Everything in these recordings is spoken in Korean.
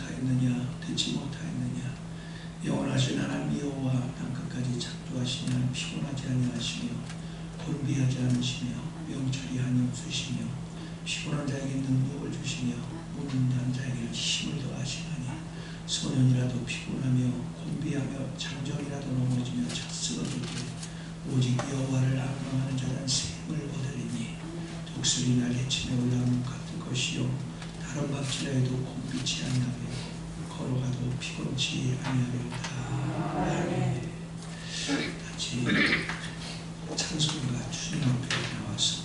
못하였느냐, 듣지 못하였느냐. 영원하신 하나님 여호와 땅끝까지 창조하시니 피곤하지 아니하시며 곤비하지 않으시며 명철이 한이 없으시며 피곤한 자에게 능력을 주시며 무능한 자에게 힘을 더하시나니 소년이라도 피곤하며 곤비하며 장정이라도 넘어지며 차쓰러질 때 오직 여호와를 앙망하는 자는 샘을 얻으리니 독수리 날개치며 올라오는 같은 것이요 다른 박질하여도 곤비치 아니하며 걸어가도 피곤치 아니하리로다. 아멘. 같이 찬송가 주님 앞에 나와서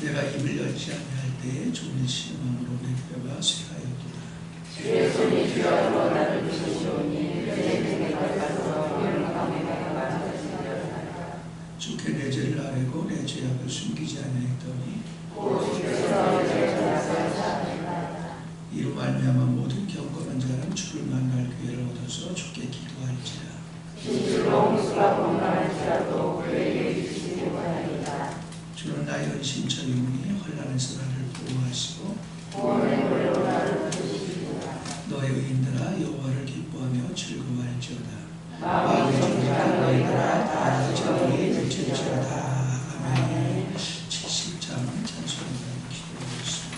내가 입을 열지 아니할 때에 졸리신 마음으로 내 뼈가 쇠하였도다. 주의 손이 주여로 나를 부르시오니 내 등에 걸려서 영광의 배가 만들어지리로다. 주께 내 죄를 아뢰고 내 죄악을 숨기지 아니하였더니 오주께서 내 죄악을 사하리로다. 이로 말미암아 모든 경건한 자는 주를 만날 기회를 얻어서 주께 기도할지라. 진실로 홍수가 범람할지라도 그에게 이르지 못하리이다. 주는 나의 은신처이오니 혼란에서 나를 보호하시고 구원의 노래로 나를 부르시리로다. 너의 의인들아 여호와를 기뻐하며 즐거워할지어다. 마음이 정직한 너희들아 다 저기 미칠지어다. 아멘. 70장 찬송가 기도하겠습니다.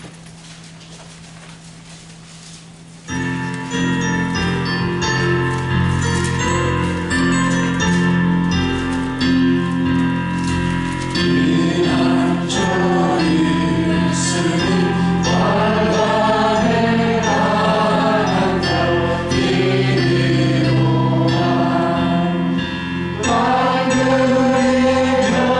내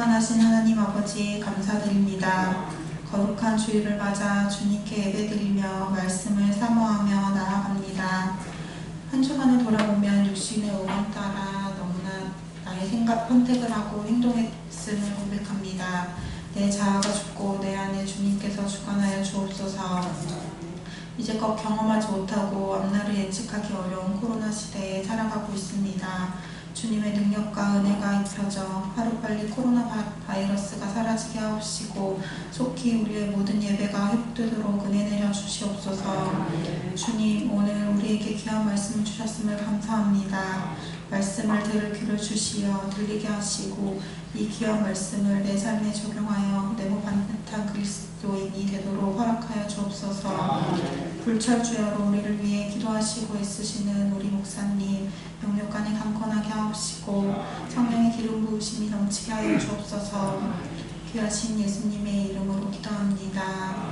충만하신 하나님 아버지 감사드립니다. 거룩한 주일을 맞아 주님께 예배드리며 말씀을 사모하며 나아갑니다. 한 주간을 돌아보면 육신의 오감 따라 너무나 나의 생각 선택을 하고 행동했음을 고백합니다. 내 자아가 죽고 내 안에 주님께서 주관하여 주옵소서. 이제껏 경험하지 못하고 앞날을 예측하기 어려운 코로나 시대에 살아가고 있습니다. 주님의 능력과 은혜가 입혀져 하루빨리 코로나 바이러스가 사라지게 하옵시고 속히 우리의 모든 예배가 회복되도록 은혜 내려 주시옵소서. 주님, 오늘 우리에게 귀한 말씀을 주셨음을 감사합니다. 말씀을 들을 귀를 주시어 들리게 하시고 이 귀한 말씀을 내 삶에 적용하여 내모 반듯한 그리스도인이 되도록 허락하여 주옵소서. 불철주야로 우리를 위해 기도하시고 애쓰시는 우리 목사님 영육간에 강건하게 하옵시고 성령의 기름 부으심이 넘치게 하여 주옵소서. 귀하신 예수님의 이름으로 기도합니다.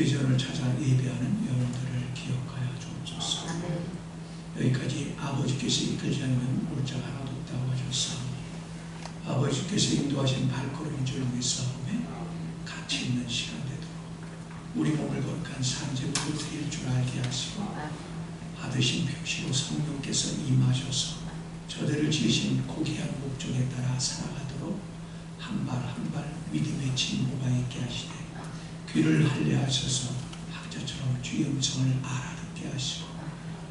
주의전을 찾아 예배하는 여러분들을 기억하여 주옵소서. 여기까지 아버지께서 이끌지 않으면 올 자가 하나도 없다고 하셨사오니 아버지께서 인도하신 발걸음이 조용히 싸움에 가치 있는 시간 되도록 우리 몸을 거룩한 산재물로 드릴 줄 알게 하시고 받으신 표시로 성령께서 임하셔서 저들을 지으신 고귀한 목적에 따라 살아가도록 한 발 한 발 믿음의 진보가 있게 하시되 귀를 할례하셔서 학자처럼 주의 음성을 알아듣게 하시고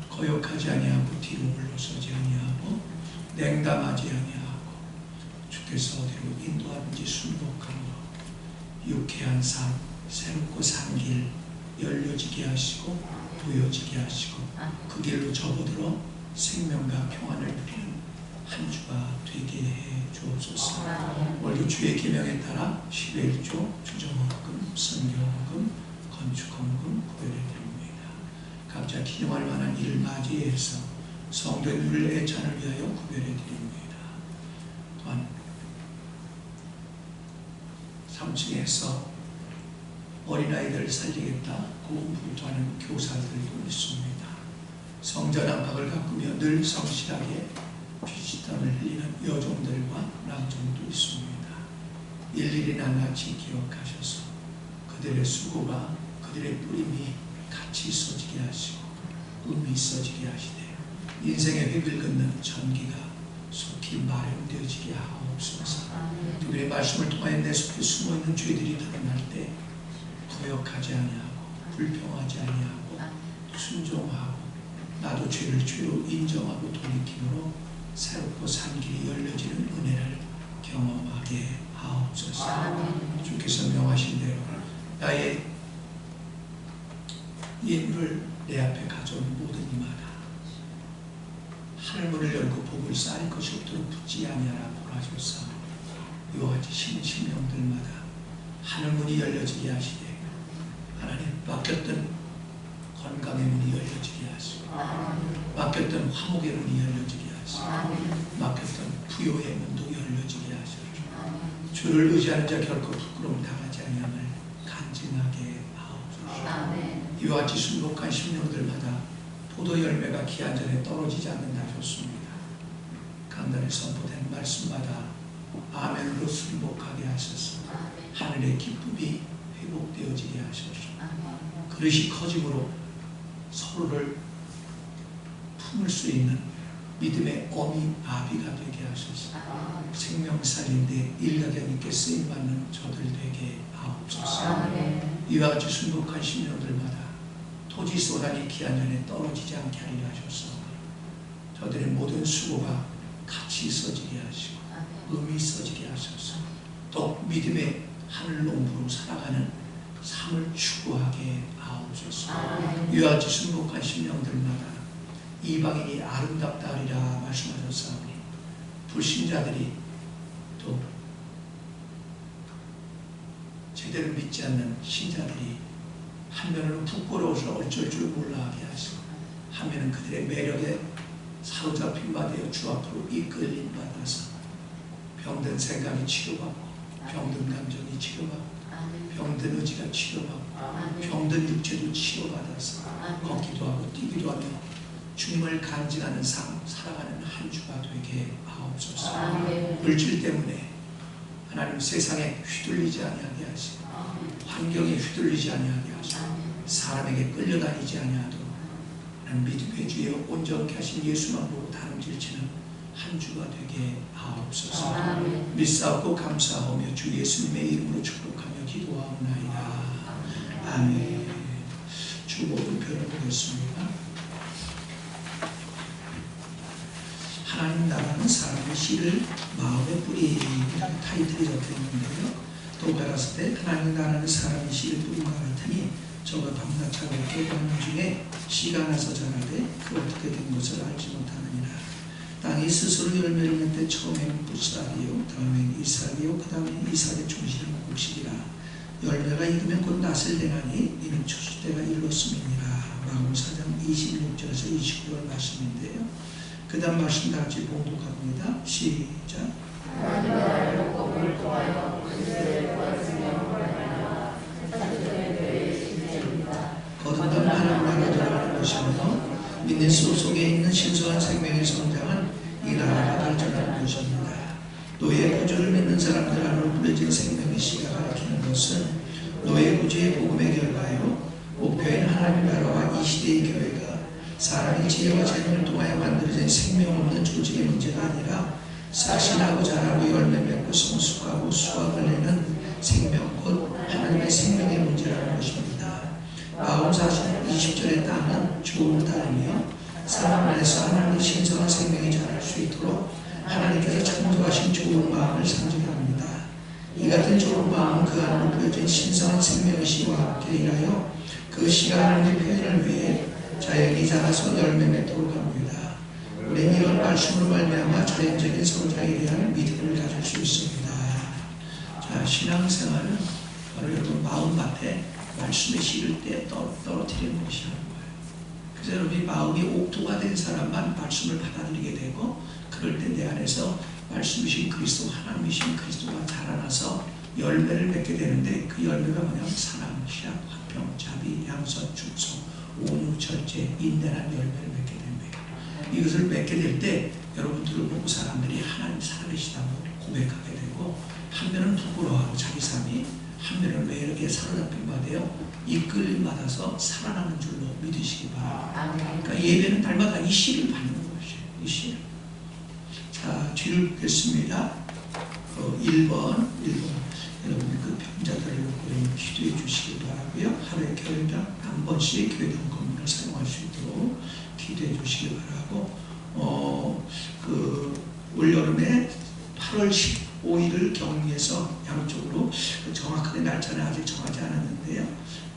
거역하지 아니하고 뒤로 물러서지 아니하고 냉담하지 아니하고 주께서 어디로 인도하는지 순복함으로 유쾌한 삶, 새롭고 산 길 열려지게 하시고 보여지게 하시고 그 길로 접어들어 생명과 평안을 누리는 한 주가 되게 해 주옵소서. 오늘도 주의 계명에 따라 11조, 주정헌금, 선교헌금, 건축헌금 구별해드립니다. 각자 기념할 만한 일을 맞이해서 성도님을 애찬을 위하여 구별해드립니다. 또한 3층에서 어린아이들을 살리겠다 고군분투하는 교사들도 있습니다. 성전 안팎을 가꾸며 늘 성실하게 피지땀을 흘리는 여종들과 남종도 있습니다. 일일이 낱낱이 기억하셔서 그들의 수고가 그들의 뿌림이 같이 있어지게 하시고 의미 있어지게 하시되 인생의 획을 긋는 전기가 속히 마련되어지게 하옵소서. 그들의 말씀을 통하여 내 속에 숨어있는 죄들이 드러날 때 거역하지 아니하고 불평하지 아니하고 순종하고 나도 죄를 죄로 인정하고 돌이킴으로 새롭고 산 길이 열려지는 은혜를 경험하게 하옵소서. 주께서 명하신 대로 나의 예물을 내 앞에 가져온 모든 이마다 하늘문을 열고 복을 쌓을 것이 없도록 붙지 아니하라 보라셨사. 이와 같이 심령들마다 하늘문이 열려지게 하시되 하나님 막혔던 건강의 문이 열려지게 하시고 막혔던 화목의 문이 열려지게 하시고 막혔던 부요의 문도 열려지게 하시고 주를 의지하는 자 결코 부끄러움 당하지 아니함을 간증하게 하옵소서. 이와 같이 순복한 심령들마다 포도 열매가 기한 전에 떨어지지 않는다 하셨습니다. 강단에 선포된 말씀마다 아멘으로 순복하게 하셔서 하늘의 기쁨이 회복되어지게 하소서. 그릇이 커짐으로 서로를 품을 수 있는 믿음의 어미 아비가 되게 하소서. 생명살인데 일가견 있게 쓰임받는 저들 되게 하옵소서. 이와 같이 순복한 심령들마다 토지 소란이 기한 전에 떨어지지 않게 하리라 하셔서 저들의 모든 수고가 같이 있어지게 하시고 의미 있어지게 하셔서 또 믿음의 하늘 농부로 살아가는 삶을 추구하게 하옵소서. 이와 같이 순복한 심령들마다 이방인이 아름답다 하리라 말씀하셨사오니 불신자들이 또 제대로 믿지 않는 신자들이 한면으로는 부끄러워서 어쩔 줄 몰라 하게 하시고 한면은 그들의 매력에 사로잡힌 바 되어 주 앞으로 이끌림 받아서 병든 생각이 치료받고 병든 감정이 치료받고 병든 의지가 치료받고 병든 육체도 치료받아서 걷기도 하고 뛰기도 하며 주님을 간증하는 삶 살아가는 한 주가 되게 하옵소서. 물질 때문에 하나님 세상에 휘둘리지 아니하게 하시고 환경에 휘둘리지 아니하게 하시고 사람에게 끌려다니지 아니하도록 믿음의 주에 온전케 하신 예수만 보고 다름질치는 한 주가 되게 하옵소서. 믿사옵고 감사하며 주 예수님의 이름으로 축복하며 기도하옵나이다. 아멘. 주 모든표를 보겠습니다. 하나님 나라는 사람의 씨를 마음의 뿌리라는 타이틀이 적혀있는데요. 또 가라사 때 하나님 나라는 사람의 씨를 뿌린과 같으니 저가 밤낮차고 깨닫는 중에 씨가 나서 자라되 그 어떻게 된 것을 알지 못하느니라. 땅이 스스로 열매를 맺되 처음에는 부스락이요 다음에는 이삭이요 그 다음에는 이삭의 충실한 곡식이라. 열매가 익으면 곧 낫을 대나니 이는 추수 때가 이르렀음이니라. 마가복음 4장 26절에서 29절 말씀인데요. 그 다음 말씀 다 같이 봉독합니다. 시작. 하나님 나라를 복음을 통하여 그리스도의 구하시며 거듭난 하나님 나라 들어가는 것이며 믿는 속에 있는 신성한 생명의 성장은 이 나라가 발전하는 것입니다. 노예 구주를 믿는 사람들 안으로 뿌려진 생명의 씨가 가리키는 것은 노예 구주의 복음의 결과요 목표인 하나님 나라와 이 시대의 교회가 사람이 지혜와 재능을 통하여 만들어진 생명 없는 조직의 문제가 아니라 싹신하고 자라고 열매 맺고 성숙하고 수확을 내는 생명, 곧 하나님의 생명의 문제라는 것입니다. 마음 20절의 땅은 좋은 땅이며 사람 안에서 하나님의 신성한 생명이 자랄 수 있도록 하나님께서 창조하신 좋은 마음을 상징합니다. 이 같은 좋은 마음은 그 안으로 부여진 신성한 생명의 씨와 함께 일하여 그 씨가 하나님의 표현을 위해 자연히 자라서 열매 맺도록 합니다. 우리는 이런 말씀으로 말미암아 자연적인 성장에 대한 믿음을 가질 수 있습니다. 자, 신앙생활은 바로 여러분 마음밭에 말씀의 씨를 때 떨어뜨리는 것이라는 거예요. 그래서 여러분이 마음이 옥토가 된 사람만 말씀을 받아들이게 되고, 그럴 때 내 안에서 말씀이신 그리스도, 하나님이신 그리스도가 자라나서 열매를 맺게 되는데, 그 열매가 뭐냐면 사랑, 희락, 화평, 자비, 양선, 충성, 온유, 절제, 인내라는 열매를 맺게 됩니다. 이것을 맺게 될 때 여러분들을 보고 사람들이 하나님 살아계시다고 고백하게 되고, 한 면은 부끄러워하고 자기 삶이, 한 면은 왜 이렇게 사로잡힌 바되어 이끌림 받아서 살아나는 줄로 믿으시기 바랍니다. 그러니까 예배는 날마다 이 씨를 받는 것이에요. 이 씨를. 자, 뒤를 보겠습니다. 1번 여러분 그 병자들을 놓고 기도해 주시기 바라고요. 하루에 교회당 한 번씩 교회당 건물을 사용할 수 있도록 기도해 주시기 바라고, 그 올여름에 8월 15일을 경유해서 양쪽으로 정확하게 날짜는 아직 정하지 않았는데요.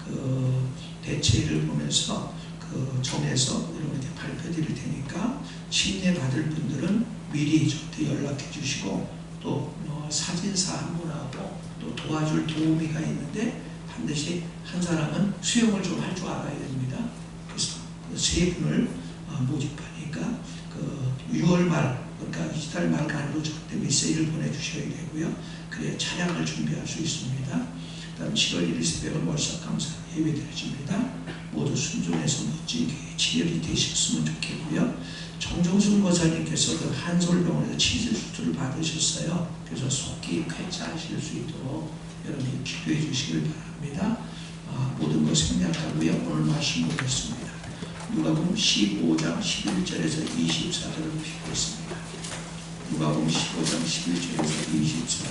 그 대체를 보면서 그 정해서 여러분한테 발표 드릴 테니까 침례 받을 분들은 미리 저한테 연락해 주시고, 또 사진사 한 분하고 또 도와줄 도우미가 있는데 반드시 한 사람은 수영을 좀 할 줄 알아야 됩니다. 그래서 세 분을 모집하니까 그 6월 말, 그러니까 이달 말 안으로 저한테 메시지를 보내주셔야 되고요. 그래야 차량을 준비할 수 있습니다. 다음 7월 1일 새벽은 월삭 감사 예배 드려집니다. 모두 순종해서 멋진 교회 치열이 되셨으면 좋겠고요. 정정순 권사님께서 그 한솔병원에서 치질 수술을 받으셨어요. 그래서 속기 쾌차하실 수 있도록 여러분이 기도해 주시길 바랍니다. 모든 것 생략하고요. 오늘 말씀 보겠습니다. 누가복음 15장 11절에서 24절을 보겠습니다. 누가복음 15장 11절에서 24절.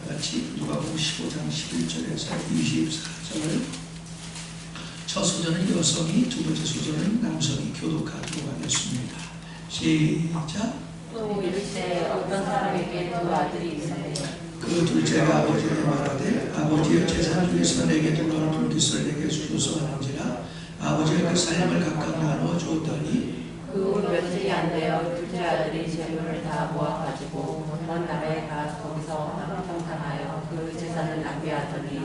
다같이 누가복음 15장 11절에서 24절. 첫 소절은 여성이, 두 번째 소절은 남성이 교독하도록 하겠습니다. 시작. 또 이르시되 어떤 사람에게 두 아들이 있는데 그 둘째가 아버지에게 말하되 아버지여 재산 중에서 내게 돌아온 둘깃을 내게 주소서 하는지라. 아버지가 그 살림을 각각 나누어 주었더니 그 후 며칠이 안 되어 둘째 아들이 재물을 다 모아가지고 먼 나라에 가 거기서 한평당하여 그 재산을 낭비하더니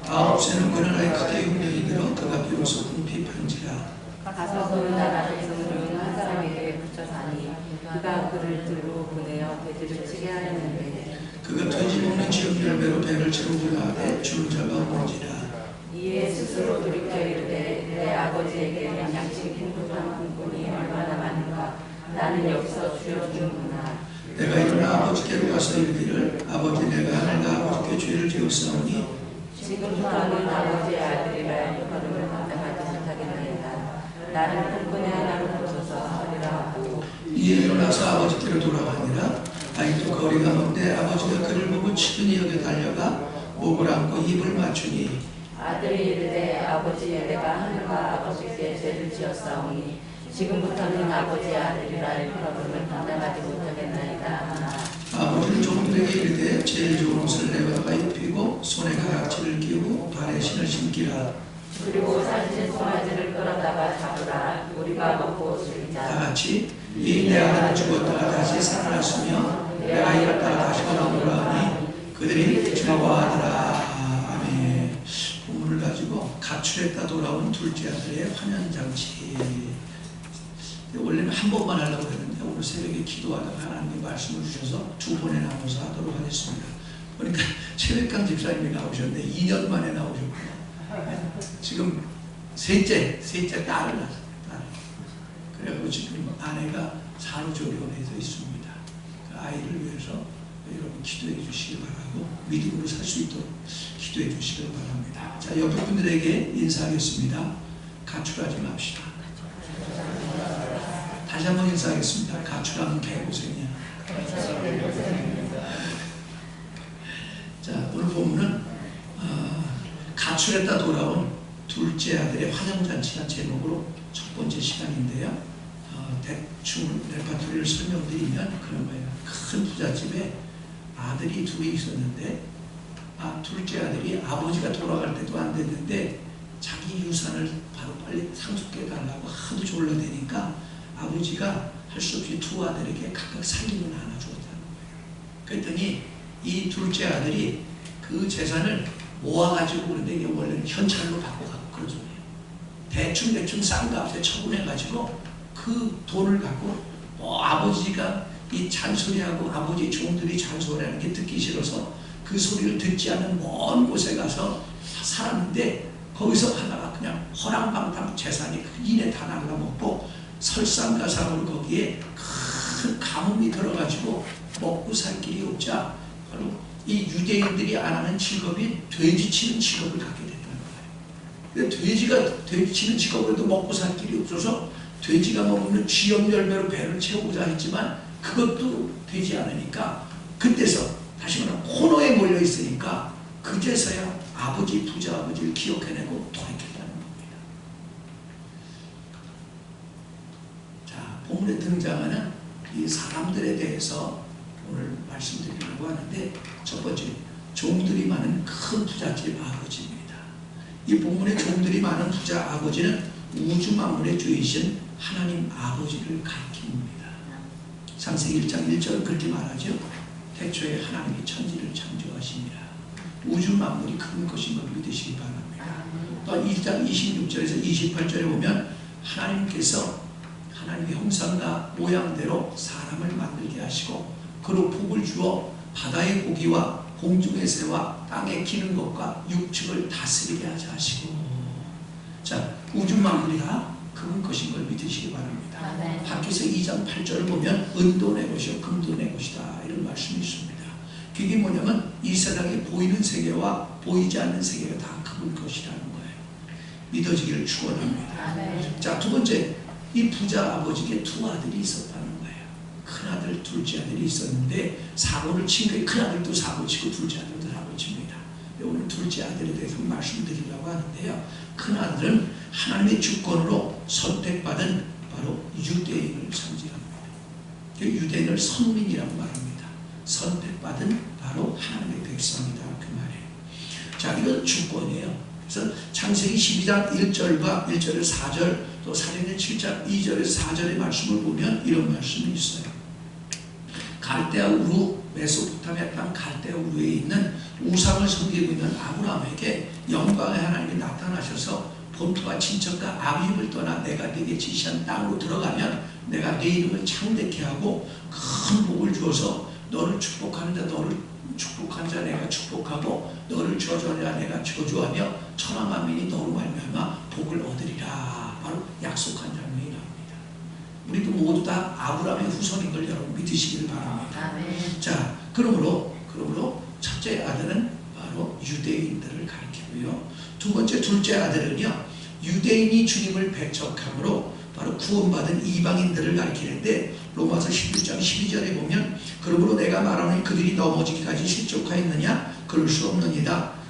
아홉 새는 그는 아이 크게 흉년이 들어 그가 비로소 궁핍한지라. 가서 그 나라를 주는 한 사람에게 붙여 사니 그가 그를 들로 보내어 돼지를 치게 하였는데 그가 돼지 먹는 지역 열매로 배를 채우고자 하되 주는 자가 없는지라. 이에 스스로 돌이켜 이르되 내 아버지에게는 양식 풍족한 분꾼이 얼마나 많은가. 나는 여기서 주여 주는구나. 내가 일어나 아버지께로 가서 이르기를 아버지 내가 하늘과 아버지께 죄를 지었사오니 지금부터는 아버지의 아들이라 일컬음을 감당하지 못하겠나이다. 나를 풍꾼의 하나로 보소서 하리라 하고 이에 일어나서 아버지께로 돌아가니라. 아직도 거리가 먼데 아버지가 그를 보고 치근히 여겨 달려가 목을 안고 입을 맞추니 아들이 이르되 아버지 내가 하늘과 아버지께 죄를 지었사오니 지금부터는 아버지의 아들이라 일컬음을 감당하지 못하겠나이다 하나. 아버지는 종들에게 이르되 제일 좋은 옷을 내어다가 입히고 손에 가락지를 끼우고 발에 신을 신기라. 그리고 살찐 송아지를 끌어다가 잡으라. 우리가 먹고 즐기자. 다같이 이 내 아들은 죽었다가 다시 살아났으며 내가 일었다가 다시 걸어오라 하니 그들이 즐거워하더라. 아멘. 본문을 가지고 가출했다 돌아온 둘째 아들의 환연잔치. 원래는 한 번만 하려고 했는데 오늘 새벽에 기도하다가 하나님이 말씀을 주셔서 두 번에 나눠서 하도록 하겠습니다. 그러니까 최백강 집사님이 나오셨는데 2년 만에 나오셨구나. 지금 셋째 딸을 낳았어요. 그래서 지금 아내가 산후조리원에서 있습니다. 그 아이를 위해서 여러분 기도해 주시기 바라고 믿음으로 살 수 있도록 기도해 주시기 바랍니다. 자, 옆에 분들에게 인사하겠습니다. 가출하지 맙시다. 다시 한번 인사하겠습니다. 가출하면 개고생이야. 자, 오늘 본문은 가출했다 돌아온 둘째 아들의 화장잔치란 제목으로 첫 번째 시간인데요. 대충 레파토리를 설명드리면 그런 거예요. 큰 부잣집에 아들이 둘이 있었는데 둘째 아들이 아버지가 돌아갈 때도 안 됐는데 자기 유산을 바로 빨리 상속해 달라고 하도 졸라대니까 아버지가 할 수 없이 두 아들에게 각각 살림을 하나 주었다는 거예요. 그랬더니 이 둘째 아들이 그 재산을 모아가지고 그런데 이게 원래는 현찰로 바꿔갖고 그런 소리예요. 대충 싼 값에 처분해가지고 그 돈을 갖고 아버지가 이 잔소리하고 아버지 종들이 잔소리하는 게 듣기 싫어서 그 소리를 듣지 않는 먼 곳에 가서 살았는데 거기서 하다가 그냥 허랑방탕 재산이 이내 다 날라먹고 설상가상으로 거기에 큰 가뭄이 들어가지고 먹고 살 길이 없자 바로 이 유대인들이 안 하는 직업이 돼지 치는 직업을 갖게 됐다는 거예요. 돼지가 돼지 치는 직업으로도 먹고 살 길이 없어서 돼지가 먹는 쥐염 열매로 배를 채우고자 했지만 그것도 되지 않으니까 그때서 다시 말하면 코너에 몰려 있으니까 그제서야 아버지 부자 아버지를 기억해내고 돌이켰다는 겁니다. 자, 본문에 등장하는 이 사람들에 대해서 오늘 말씀드리려고 하는데 첫 번째 종들이 많은 큰 부잣집 아버지입니다. 이 본문에 종들이 많은 부자 아버지는 우주 만물의 주이신 하나님 아버지를 가리킵니다. 창세기 1장 1절 그렇게 말하죠. 태초에 하나님이 천지를 창조하시니라. 우주 만물이 큰 것인 걸 믿으시기 바랍니다. 또 2장 26절에서 28절에 보면 하나님께서 하나님의 형상과 모양대로 사람을 만들게 하시고 그로 복을 주어 바다의 고기와 공중의 새와 땅에 기는 것과 육축을 다스리게 하자 하시고 자, 우주 만물이 다 그분 것인 걸 믿으시기 바랍니다. 학교에서 2장 8절을 보면 은도 내 것이요 금도 내 것이다 이런 말씀이 있습니다. 그게 뭐냐면 이 세상에 보이는 세계와 보이지 않는 세계가 다 그분 것이라는 거예요. 믿어지기를 축원합니다. 자, 두 번째 이 부자 아버지에게 두 아들이 있었다는 거예요. 큰아들 둘째 아들이 있었는데 사고를 친 거예요. 큰아들도 사고 치고 둘째 아들도 사고 칩니다. 오늘 둘째 아들에 대해서 말씀드리려고 하는데요. 큰아들은 하나님의 주권으로 선택받은 바로 유대인을 상징합니다. 유대인을 선민이라고 말합니다. 선택받은 바로 하나님의 백성이다 그 말이에요. 자, 이건 주권이에요. 그래서 창세기 12장 1절과 1절에서 4절 또 사도행전 7장 2절에서 4절의 말씀을 보면 이런 말씀이 있어요. 갈대아 우루 메소포타미아 땅 갈대아 우루에 있는 우상을 섬기고 있는 아브라함에게 영광의 하나님이 나타나셔서 본토와 친척과 아비집을 떠나 내가 네게 지시한 땅으로 들어가면 내가 네 이름을 창대케 하고 큰 복을 주어서 너를 축복하는 자 너를 축복한 자 내가 축복하고 너를 저주하는 자 내가 저주하며 천하 만민이 너로 말미암아 복을 얻으리라 바로 약속한 장면이 나옵니다. 우리도 모두 다 아브라함의 후손인 걸 여러분 믿으시길 바랍니다. 자, 그러므로 첫째 아들은 바로 유대인들을 가리키고요. 두 번째 둘째 아들은요 유대인이 주님을 배척함으로 바로 구원받은 이방인들을 가리키는데 로마서 16장 12절에 보면 그러므로 내가 말하노니 그들이 넘어지기까지 실족하였느냐 그럴 수 없느니라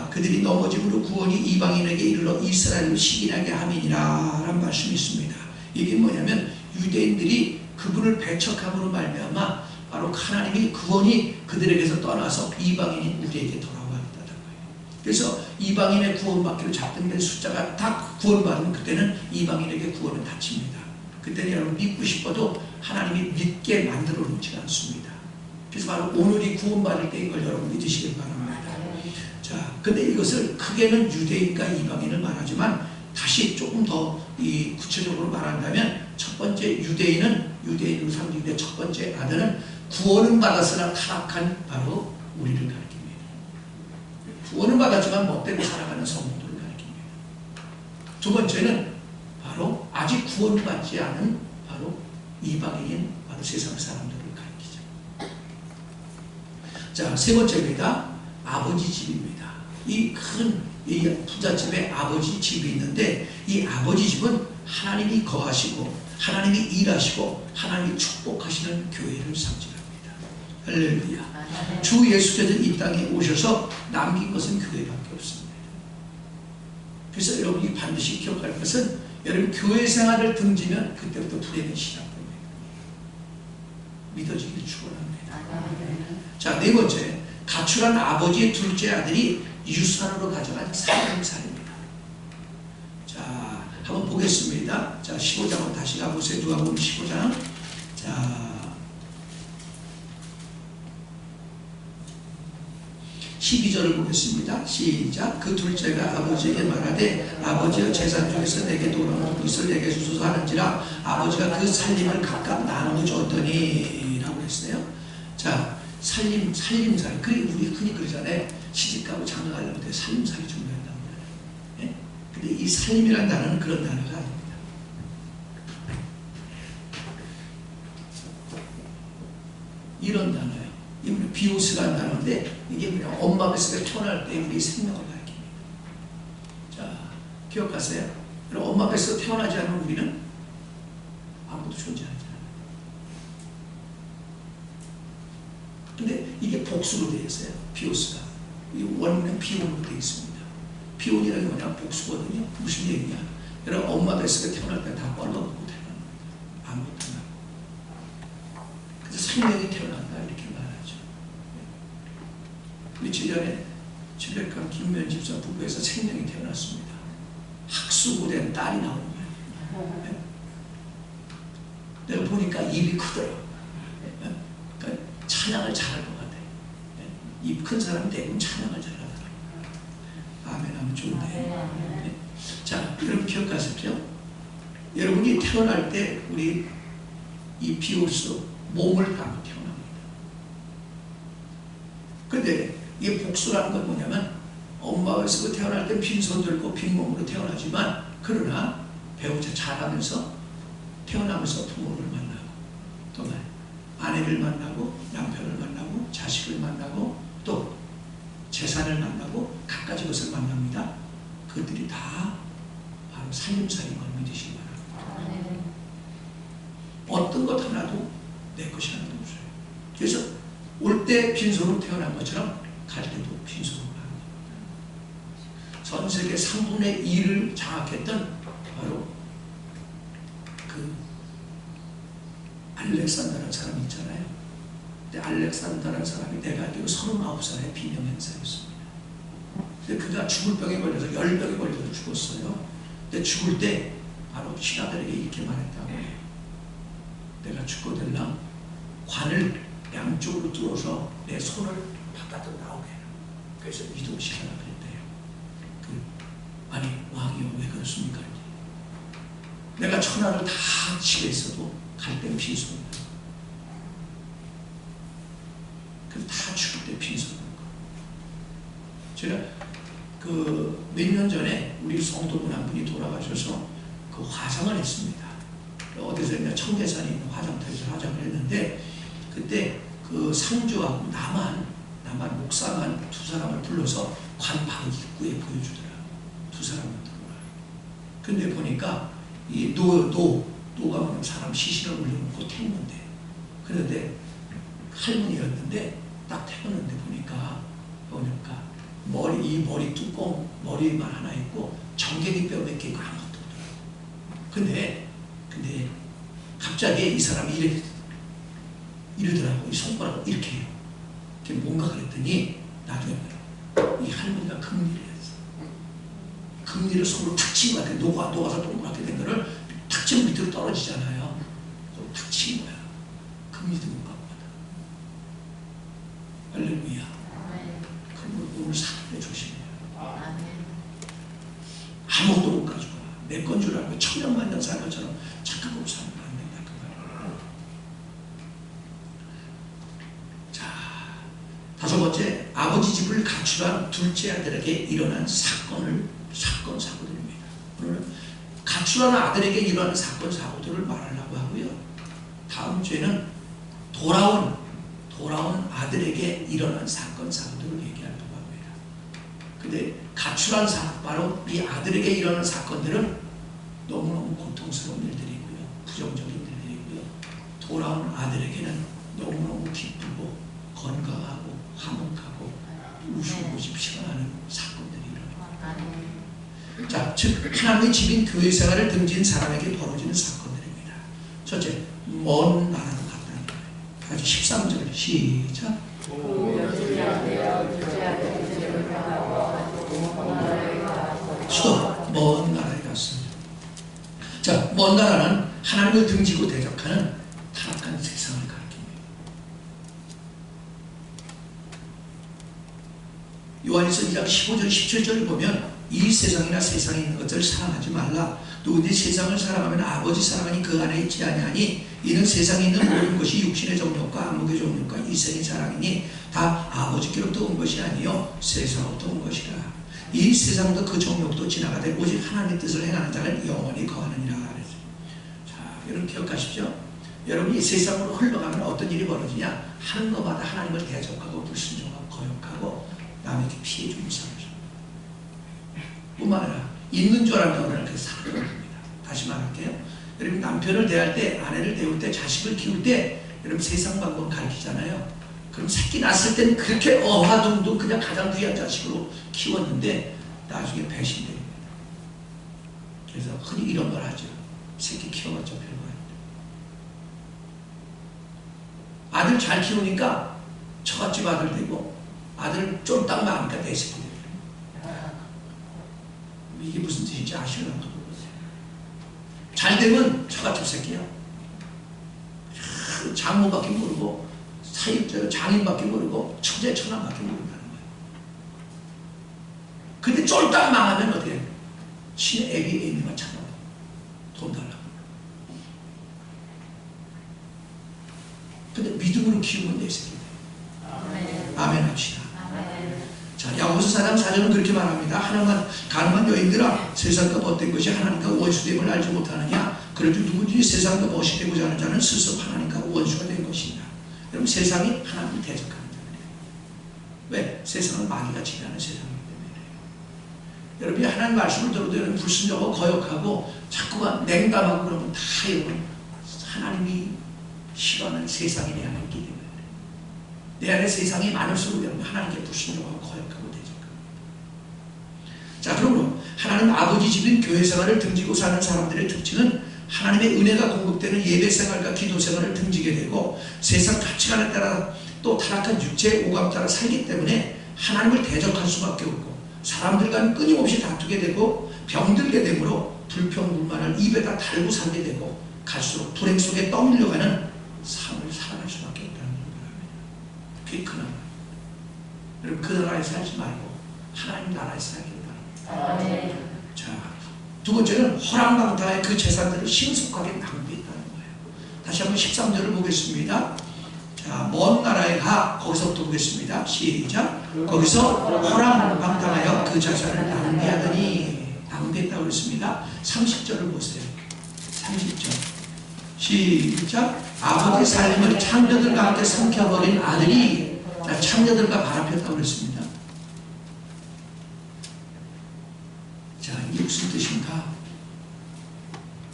그들이 넘어짐으로 구원이 이방인에게 이르러 이스라엘로 시기나게 함이니라 라는 말씀이 있습니다. 이게 뭐냐면 유대인들이 그분을 배척함으로 말미암아 바로 하나님이 구원이 그들에게서 떠나서 이방인인 우리에게 돌아왔다는 거예요. 그래서 이방인의 구원받기로 작정된 숫자가 다 구원받으면 그때는 이방인에게 구원은 닫힙니다. 그때는 여러분 믿고 싶어도 하나님이 믿게 만들어 놓지 않습니다. 그래서 바로 오늘이 구원받을 때인 걸 여러분 믿으시길 바랍니다. 자, 근데 이것을 크게는 유대인과 이방인을 말하지만 다시 조금 더 구체적으로 말한다면 첫 번째 유대인으로 상징된 첫 번째 아들은 구원은 받았으나 타락한 바로 우리를 가리킵니다. 구원은 받았지만 못되고 살아가는 성도를 가리킵니다. 두 번째는 바로 아직 구원받지 않은 바로 이방인 바로 세상 사람들을 가리키죠. 자, 세 번째입니다. 아버지 집입니다. 이 큰 부잣집에 아버지 집이 있는데 이 아버지 집은 하나님이 거하시고 하나님이 일하시고 하나님이 축복하시는 교회를 상징합니다. 할렐루야. 주 예수께서 이 땅에 오셔서 남긴 것은 교회밖에 없습니다. 그래서 여러분이 반드시 기억할 것은 여러분 교회 생활을 등지면 그때부터 불행이 시작됩니다. 믿어지길 축원합니다. 자, 네 번째, 가출한 아버지의 둘째 아들이 유산으로 가져간 살림살이입니다. 자, 한번 보겠습니다. 자, 15장으로 다시 가보세요. 누가복음 15장. 자, 12절을 보겠습니다. 시작. 그 둘째가 아버지에게 말하되 아버지여 재산 중에서 내게 돌아오는 것을 내게 주소서 하는지라 아버지가 그 살림을 각각 나누어 줬더니 라고 했어요. 자, 살림살이. 그래, 우리 흔히 그러잖아요. 시집가고 장가가려면 돼. 살림살이 중요하단 말이에요. 예? 근데 이 살림이라는 단어는 그런 단어가 아닙니다. 이런 단어예요. 이게 비오스라는 단어인데 이게 그냥 엄마 뱃속에 태어날 때 우리 생명을 가리킵니다. 자, 기억하세요? 그럼 엄마 뱃속에 태어나지 않은 우리는 아무도 존재하지 않아요. 근데 이게 복수로 되어 있어요. 비오스가. 원문은 비온으로 되어 있습니다. 비온이라는 게 뭐냐? 복수거든요. 무슨 얘기냐? 여러분 엄마 뱃속에 태어날 때 다 뻘러먹고 태어납니다. 아무것도 안 하고. 그래서 생명이 태어난다 이렇게 말하죠. 며칠 전에 진백강 김면 집사 부부에서 생명이 태어났습니다. 학수고된 딸이 나오는 거예요. 네? 내가 보니까 입이 크더라고요. 네? 그러니까 찬양을 잘할 것 같아요. 네? 입 큰 사람은 대부분 찬양을 잘하더라고요. 아멘 하면 좋은데. 네? 자, 여러분 기억하십시오? 여러분이 태어날 때 우리 이 비오스 몸을 감고 태어납니다. 근데 이게 복수라는 건 뭐냐면 엄마가 있고 태어날 때 빈손 들고 빈몸으로 태어나지만 그러나 배우자 자라면서 태어나면서 부모를 만나고 또 아내를 만나고 남편을 만나고 자식을 만나고 또 재산을 만나고 갖가지 것을 만납니다. 그들이 다 바로 살림살이인 걸 믿으시기 바랍니다. 어떤 것 하나도 내 것이 하나도 없어요. 그래서 올 때 빈손으로 태어난 것처럼 갈 때도 빈손으로 가는 겁니다. 전 세계 3분의 2를 장악했던 바로 그 알렉산더라는 사람이 있잖아요. 근데 알렉산더라는 사람이 내가 알기로 39살의 비명행사였습니다. 근데 그가 죽을 병에 걸려서 열병에 걸려서 죽었어요. 근데 죽을 때 바로 신하들에게 이렇게 말했다고 해요. 내가 죽거들랑 관을 양쪽으로 뚫어서 내 손을 바깥으로 나오게 해라. 그래서 이동시켜라 그랬대요. 아니 왕이요 왜 그렇습니까? 내가 천하를 다 지배했어도 갈 땐 빈손이다. 그래서 다 죽을 때 빈손인 거. 제가 그 몇 년 전에 우리 성도분 한 분이 돌아가셔서 그 화장을 했습니다. 어디서 했냐? 청계산에 있는 화장터에서 화장을 했는데 그때 그 상주하고 나만 목사만 두 사람을 불러서 관 바로 입구에 보여주더라고. 두 사람을 들어와. 근데 보니까 이 노가 뭐냐면 사람 시신을 올려놓고 태우는데 그런데 할머니였는데 딱 태우는데 보니까 이 머리 뚜껑 머리만 하나 있고 정갱이 뼈 몇 개 있고 아무것도 없더라고. 근데 갑자기 이 사람이 이러더라고. 이 손가락을 이렇게 해요. 뭔가 그랬더니 나중에 이 할머니가 금리를 했어. 금리를 손으로 탁 치는 거야. 녹아서 동그랗게 된 거를 탁 치면 밑으로 떨어지잖아요. 그걸 탁 치는 거야. 금리도 못 갖고 가다. 할렐루야. 그럼 오늘 사는데 조심해요. 아무것도 못 가져가. 내 건 줄 알고 천년만년 살 것처럼 착각으로 살면 안 된다. 자, 다섯 번째, 아버지 집을 가출한 둘째 아들에게 일어난 사건사고들입니다. 오늘은 가출한 아들에게 일어나는 사건 사고들을 말하려고 하고요. 다음 주에는 돌아온 돌아온 아들에게 일어난 사건들을 얘기하려고 합니다. 근데 가출한 바로 이 아들에게 일어난 사건들은 너무너무 고통스러운 일들이고요. 부정적인 일들이고요. 돌아온 아들에게는 너무너무 기쁘고 건강하고 화목하고 웃고 싶지가 않은 사건들이 일어납니다. 자, 즉 하나님의 집인 교회 생활을 등진 사람에게 벌어지는 사건들입니다. 첫째, 먼 나라로 갔다는 거예요. 아주 13절 시작. 수도 먼 나라에 갔습니다. 자, 먼 나라는 하나님을 등지고 대적하는 타락한 세상을 가리킵니다. 요한일서 2장 15절 17절을 보면 이 세상이나 세상에 있는 것들을 사랑하지 말라. 누구든지 세상을 사랑하면 아버지 사랑하니 그 안에 있지 아니하니 이는 세상에 있는 모든 것이 육신의 정욕과 안목의 정욕과 이생의 자랑이니 다 아버지께로부터 온 것이 아니요 세상으로부터 온 것이라. 이 세상도 그 정욕도 지나가되 오직 하나님의 뜻을 행하는 자는 영원히 거하느니라. 자, 여러분 기억하십시오. 여러분이 세상으로 흘러가면 어떤 일이 벌어지냐? 하는 것마다 하나님을 대적하고 불순종하고 거역하고 남에게 피해 주는 삶이죠. 뿐만 아니라 있는 줄 알면 어느 날 그렇게 살아가는 겁니다. 다시 말할게요. 여러분 남편을 대할 때, 아내를 대울 때, 자식을 키울 때 여러분 세상 방법을 가르치잖아요. 그럼 새끼 낳았을 때는 그렇게 어하둥둥 그냥 가장 귀한 자식으로 키웠는데 나중에 배신됩니다. 그래서 흔히 이런 걸 하죠. 새끼 키워봤자 별거 아니다. 아들 잘 키우니까 처갓집 아들 되고 아들 좀 딱 많으니까 내 새끼 되고. 이게 무슨 뜻인지 아시려나 모르겠어요. 잘 되면 처갓집 새끼야. 장모밖에 모르고 사입자 장인밖에 모르고 처제처남밖에 모른다는 거예요. 근데 쫄딱 망하면 어떻게 해요? 신의 애비 애미만 찾아와. 돈 달라고. 근데 믿음으로 키우면 내 새끼 돼요. 아멘 합시다. 자, 야고보서 4장 4절은 그렇게 말합니다. 하나만 가늠한 여인들아, 세상과 못된 것이 하나님과 원수됨을 알지 못하느냐? 그런즉 누구든지 세상과 멋이 되고자 하는 자는 스스로 하나님과 원수가 된 것이냐? 여러분 세상이 하나님을 대적하는 자들이에요. 왜? 세상은 마귀가 지배하는 세상이기 때문에. 여러분이 하나님 말씀을 들어도 여러분 불순종하고 거역하고 자꾸만 냉담하고 그러면 다 여러분 하나님이 싫어하는 세상이 내 안에 있기 때문에. 내 안에 세상이 많을수록 여러분 하나님께 불순종하고 거역하고 대적합니다. 자, 그러므로 하나님 아버지 집인 교회 생활을 등지고 사는 사람들의 특징은 하나님의 은혜가 공급되는 예배 생활과 기도 생활을 등지게 되고 세상 가치관에 따라 또 타락한 육체의 오감 따라 살기 때문에 하나님을 대적할 수밖에 없고 사람들과는 끊임없이 다투게 되고 병들게 되므로 불평불만을 입에다 달고 살게 되고 갈수록 불행 속에 떠밀려가는 삶을 살아갈 수밖에 없다는 겁니다. 그게 그 나라. 여러분 그 나라에 살지 말고 하나님 나라에 살기를 바랍니다. 자, 두 번째는 허랑방탕의 그 재산들을 신속하게 낭비했다는 거예요. 다시 한번 13절을 보겠습니다. 자, 먼 나라에 가. 거기서부터 보겠습니다. 시작. 거기서 허랑방탕하여 그 재산을 낭비하더니 낭비했다고 그랬습니다. 30절을 보세요. 30절 시작. 아버지 삶을 창녀들과 함께 삼켜버린 아들이 창녀들과 바람폈다고 그랬습니다. 자, 이게 무슨 뜻인가?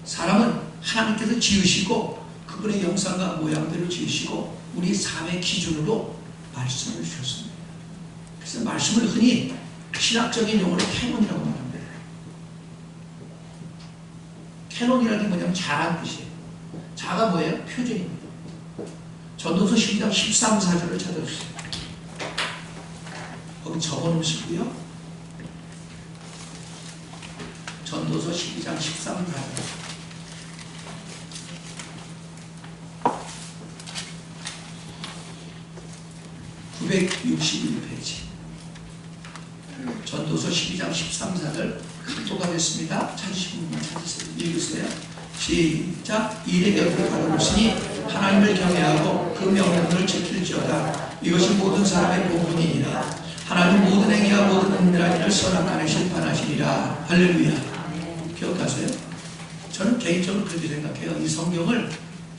사람은 하나님께서 지으시고 그분의 형상과 모양대로 지으시고 우리 삶의 기준으로 말씀을 주셨습니다. 그래서 말씀을 흔히 신학적인 용어로 캐논이라고 말합니다. 캐논이라는 게 뭐냐면 자라는 뜻이에요. 자가 뭐예요? 표준입니다. 전도서 12장 13, 14절을 찾아주세요. 거기 적어놓으시고요. 전도서 12장 13, 14절. (961페이지) 전도서 12장 13, 14절 독하겠습니다. 찾으시는 분만 찾으세요. 읽으세요. 시작. 일의 곁을 바라보시니 하나님을 경외하고 그 명령을 지킬지어다. 이것이 모든 사람의 본분이니라. 하나님 모든 행위와 모든 은밀한 일을 선악간에 심판하시리라. 할렐루야. 기억하세요? 저는 개인적으로 그렇게 생각해요. 이 성경을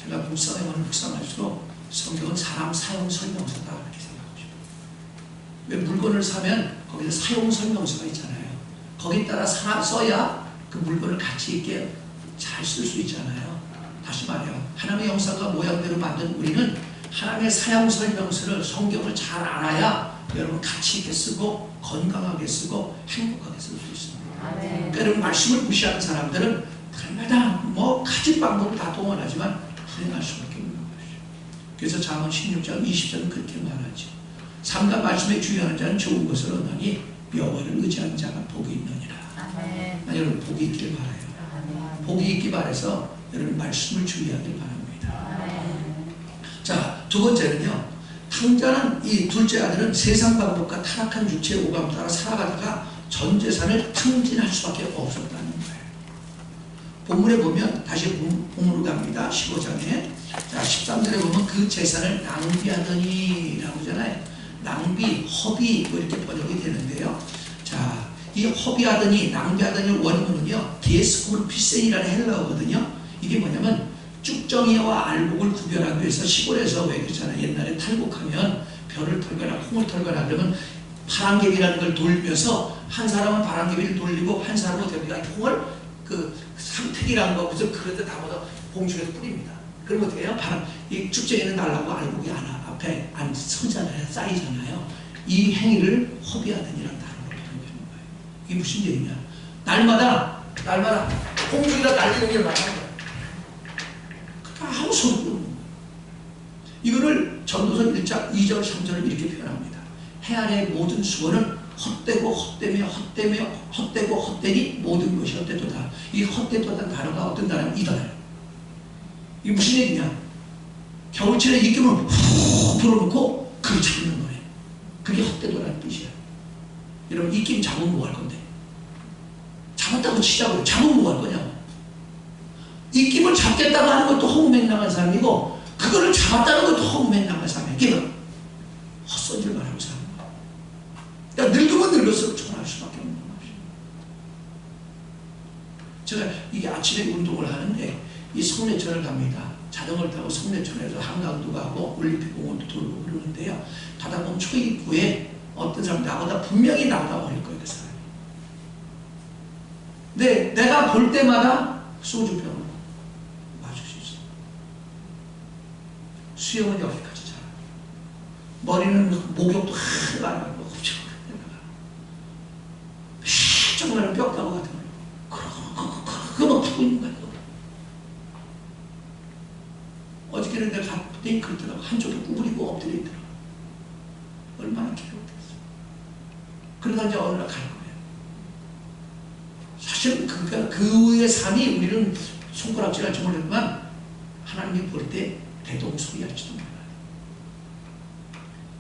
제가 묵상해보면 묵상할수록 성경은 사람 사용 설명서다 이렇게 생각하고 싶어요. 왜 물건을 사면 거기서 사용 설명서가 있잖아요. 거기에 따라 써야 그 물건을 가치 있게 잘 쓸 수 있잖아요. 다시 말해요. 하나님의 형상과 모양대로 만든 우리는 하나님의 사용 설명서를 성경을 잘 알아야 여러분 가치 있게 쓰고 건강하게 쓰고 행복하게 쓸 수 있습니다. 그러니까 여러분 말씀을 무시하는 사람들은 날마다 뭐 가진 방법을 다 동원하지만 불행할 수밖에 없는 것이죠. 그래서 잠언 16장 20절은 그렇게 말하죠. 삼가 말씀에 주의하는 자는 좋은 것을 얻으니 여호와를 의지하는 자가 복이 있느니라. 여러분 복이 있길 바라요. 복이 있기 바라서 여러분 말씀을 주의하길 바랍니다. 자, 두 번째는요. 탕자는 이 둘째 아들은 세상 방법과 타락한 육체의 오감 따라 살아가다가 전 재산을 탕진할 수밖에 없었다는 거예요. 본문에 보면 다시 본문으로 갑니다. 15장에 자 13절에 보면 그 재산을 낭비하더니 라고 하잖아요. 낭비, 허비 뭐 이렇게 번역이 되는데요. 자, 이 허비하더니 낭비하더니 원문은요 디에스코르피센이라는 헬라어거든요. 이게 뭐냐면 쭉정이와 알곡을 구별하기 위해서 시골에서 왜 그렇잖아요. 옛날에 탈곡하면 벼를 털거나 콩을 털거나 그러면 파랑개비라는 걸 돌면서 한 사람은 파랑개비를 돌리고 한 사람은 어떻게 콩을 그 상택이라는 거 그래서 그릇에 담아서 봉지에 뿌립니다. 그럼 어떻게 해요? 이 쭉정이는 날라고 알곡이 앞에 안 서잖아요. 쌓이잖아요. 이 행위를 허비하더니라는 단어로 표현하는 거예요. 이게 무슨 얘기냐? 날마다 공중에다 날리는 게 많아요. 그러니까 아무 소리도 없는 거예요. 이거를 전도서 1장 2절 3절을 이렇게 표현합니다. 해 아래의 모든 수고는 헛되고 헛되니 모든 것이 헛되도다. 이 헛되도다는 단어가 어떤 단어냐면 이 단어예요. 이게 무슨 얘기냐? 겨울철에 입김을 훅 불어놓고 그걸 잡는 거예요. 그게 헛되도라는 뜻이야. 여러분 입김 잡으면 뭐 할 건데? 잡았다고 치자고요. 잡으면 뭐 할 거냐고. 입김을 잡겠다고 하는 것도 허무맹랑한 사람이고 그거를 잡았다는 것도 허무맹랑한 사람이에요. 그게 헛소리를 말하고 사는 거예요. 그러니까 늙으면 늙을수록 전할 수밖에 없는 것이에요. 제가 이게 아침에 운동을 하는데 이 성내천을 갑니다. 자전거를 타고 성내천에서 한강도 가고 올림픽공원도 돌고 그러는데요. 가다 보면 초입구에 어떤 사람 분명히 나보다 어릴 거예요. 그 사람이. 근데 내가 볼 때마다 소주병을 마실 수 있어요. 수염은 여기까지 자라요. 머리는 목욕도 하나고 정말 뼈다구 같은 거예요. 그거만 푸고 있는 거예요. 어저께는 내가 갔더니 그렇더라고. 한쪽에 구부리고 엎드려 있더라고. 얼마나 괴로웠겠어. 그러다 이제 어느 날 갈 거예요. 사실 그의 삶이 우리는 손가락질할 줄 모르지만 하나님이 볼 때 대동소이할지도 몰라요.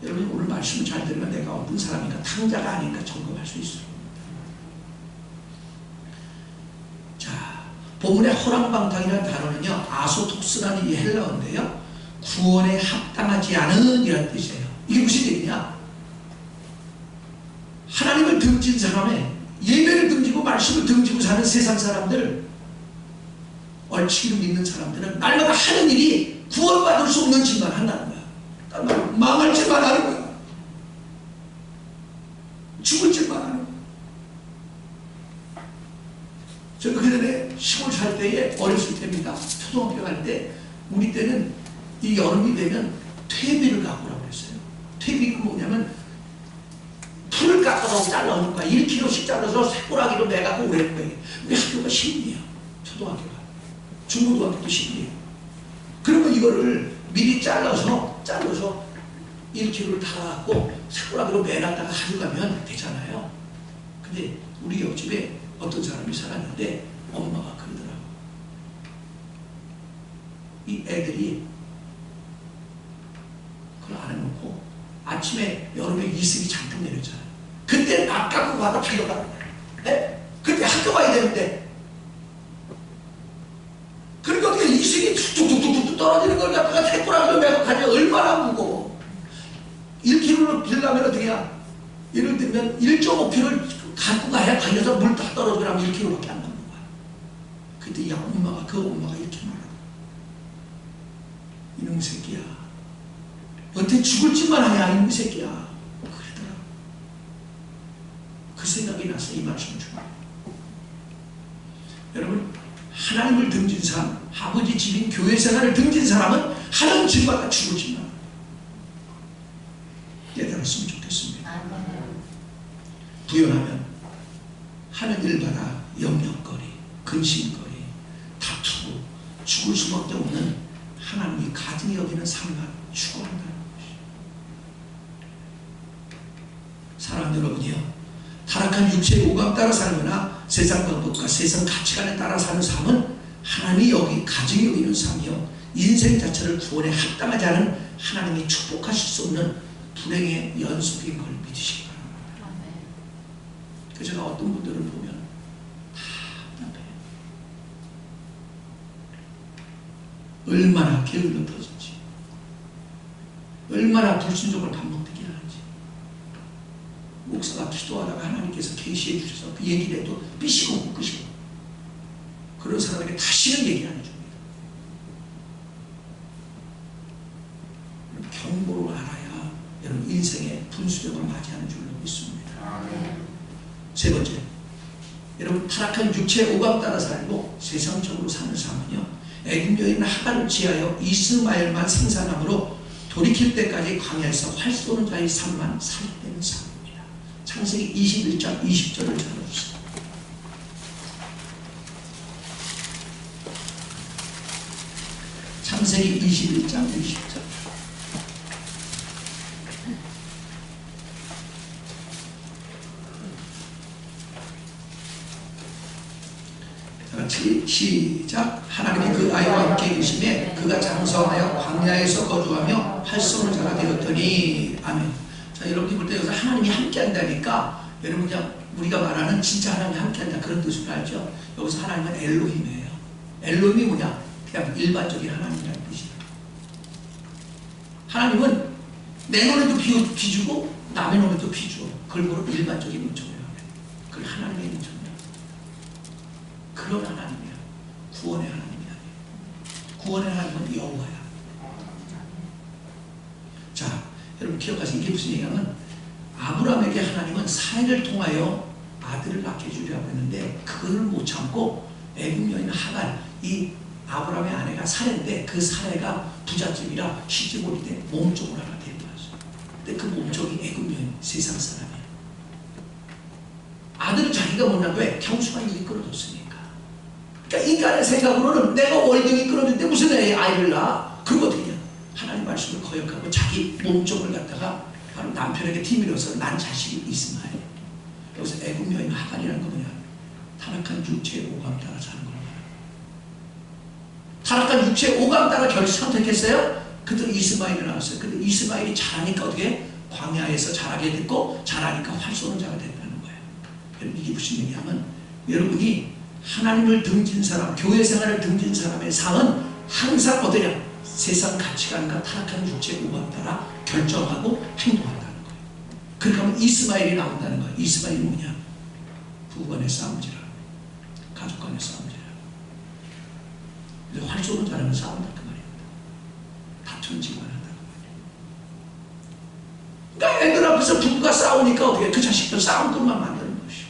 여러분 오늘 말씀을 잘 들으면 내가 어떤 사람인가 탕자가 아닌가 점검할 수 있어요. 본문의 허랑방탕이라는 단어는요 아소톡스라는 이 헬라어인데요 구원에 합당하지 않은 이라는 뜻이에요. 이게 무슨 얘기냐? 하나님을 등진 사람의 예배를 등지고 말씀을 등지고 사는 세상 사람들 얼치기로 믿는 사람들은 날마다 하는 일이 구원받을 수 없는 짓만 한다는 거야. 망할 짓만 하는 거야. 죽을 짓만 하는 거야. 저는 그 전에 시골 살 때에 어렸을 때입니다. 초등학교 갈 때 우리 때는 이 여름이 되면 퇴비를 갖고 오라고 그랬어요. 퇴비가 뭐냐면 풀을 깎아서 잘라오는 거야. 1kg씩 잘라서 새꼬라기로 매갖고 오라는 거예요. 우리 학교가 10일이에요. 초등학교가. 중고등학교도 10일이에요. 그러면 이거를 미리 잘라서 1kg를 달아갖고 새꼬라기로 매놨다가 가져가면 되잖아요. 근데 우리 옆집에 어떤 사람이 살았는데 엄마가 그러더라고. 이 애들이 그걸 안 해놓고 아침에 여름에 이슬이 잔뜩 내렸잖아요. 그때 납 갖고 가다 달려가는 거예요. 네? 그때 학교 가야 되는데 그러니까 어떻게 이슬이 툭툭툭툭 떨어지는 걸 갖다가 새꼬라기로 매고 가지 얼마나 무거워. 1kg를 빌려면 어떻게 해야 예를 들면 1.5kg를 갖고 가야 달려서 물 다 떨어지면 1kg밖에 안 남는 거야. 그때 그 엄마가 이렇게 말하고 이놈 새끼야 어떻게 죽을 짓만 하냐 이놈의 새끼야. 그러더라. 그 생각이 나서 이 말씀을 줍니다. 여러분, 하나님을 등진 사람, 아버지 집인 교회 생활을 등진 사람은 하나님 집마다 죽을 짓만 깨달았으면 좋겠습니다. 부연하면 하는 일마다 영역거리, 근심거리, 다투고 죽을 수밖에 없는 하나님이 가증히 여기는 삶을 추구한다는 것이죠. 사랑하는 여러분이요, 타락한 육체의 오감 따라 살거나 세상 방법과 세상 가치관에 따라 사는 삶은 하나님이 가증히 여기는 삶이요, 인생 자체를 구원에 합당하지 않은 하나님이 축복하실 수 없는 불행의 연속인 걸 믿으시기 바랍니다. 그래서 제가 어떤 분들을 보면 답답해요. 얼마나 게을러 터진지, 얼마나 불순종을 반복되게 하는지. 목사가 기도하다가 하나님께서 계시해 주셔서 그 얘기를 해도 삐시고 묶으시고, 그런 사람에게 다시는 얘기 안 해줍니다. 경고를 알아야 여러분 인생의 분수령을 맞이하는 줄로 믿습니다. 세 번째, 여러분 타락한 육체의 오감 따라 살고 세상적으로 사는 삶은요, 애굽 여인 하갈을 지하여 이스마엘만 생산함으로 돌이킬 때까지 광야에서 활 쏘는 자의 삶만 살리는 삶입니다. 창세기 21장 20절을 찾아주세요. 창세기 21장 20절. 같이 시작. 하나님이 그 아이와 함께 계시매 그가 장성하여 광야에서 거주하며 활 쏘는 자가 되었더니. 아멘. 자, 여러분이 볼 때 여기서 하나님이 함께 한다니까 여러분 그냥 우리가 말하는 진짜 하나님이 함께 한다 그런 뜻을 알죠? 여기서 하나님은 엘로힘이에요. 엘로힘이 뭐냐? 그냥 일반적인 하나님이라는 뜻이에요. 하나님은 내 눈에도 비주고 남의 눈에도 비주어. 그걸 바로 일반적인 은총이라고 해요. 그걸 하나님의 은총이에요. 그런 하나님이야. 구원의 하나님이 아니에요. 구원의 하나님은 여호와야. 자, 여러분 기억하세요. 이게 무슨 얘기냐면 아브라함에게 하나님은 사례를 통하여 아들을 낳게 해주려고 했는데 그거를 못 참고 애굽 여인 하갈, 이 아브라함의 아내가 사례인데 그 사례가 부잣집이라 시집 올 때 몸종을 하나 데리고 왔어요. 근데 그 몸종이 애굽 여인 세상 사람이에요. 아들은 자기가 못 낳은 왜? 경수가 이끌어줬으니까. 그러니까 인간의 생각으로는 내가 월등히 끌어줬는데 무슨 아이를 낳아? 그럼 어떻게 해요? 하나님 말씀을 거역하고 자기 몸종을 갖다가 바로 남편에게 티밀어서 난 자식이 이스마엘. 여기서 애굽 여인 하갈이라는 건 뭐냐? 타락한 육체의 오감 따라 사는 거란 말이야. 타락한 육체의 오감 따라 선택했어요? 그때 이스마엘이 나왔어요. 근데 이스마엘이 자라니까 어떻게? 광야에서 자라게 됐고 자라니까 활 쏘는 자가 됐다는 거예요. 여러분 이게 무슨 얘기냐면 여러분이 하나님을 등진 사람, 교회 생활을 등진 사람의 삶은 항상 어떠냐? 세상 가치관과 타락한 육체의 오감 따라 결정하고 행동한다는 거예요. 그러니까 하면 이스마엘이 나온다는 거예요. 이스마엘이 뭐냐? 부부 간의 싸움이라, 가족 간의 싸움이라. 그래서 활 쏘는 자라는 싸움다 그 말입니다. 다툼지만 한다는 거예요. 그러니까 애들 앞에서 부부가 싸우니까 어떻게 그 자식들 싸움꾼만 만드는 것이요.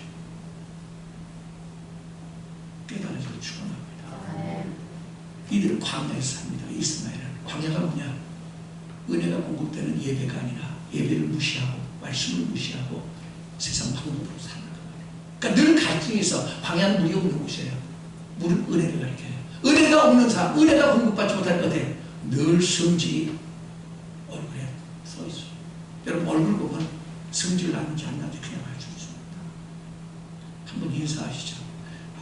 깨달아서 축원합니다. 이들은 광야에서 삽니다. 이스마엘은. 광야가 뭐냐? 은혜가 공급되는 예배가 아니라 예배를 무시하고 말씀을 무시하고 세상 방법으로 사는 거예요. 그러니까 늘 갈등이 있어. 광야는 물이 없는 곳이에요. 물은 은혜를 가리켜요. 은혜가 없는 사람, 은혜가 공급받지 못할 것에 늘 성질이 얼굴에 서 있어요. 여러분 얼굴 보면 성질 나는지 안 나는지 그냥 알 수 있습니다. 한번 인사하시죠.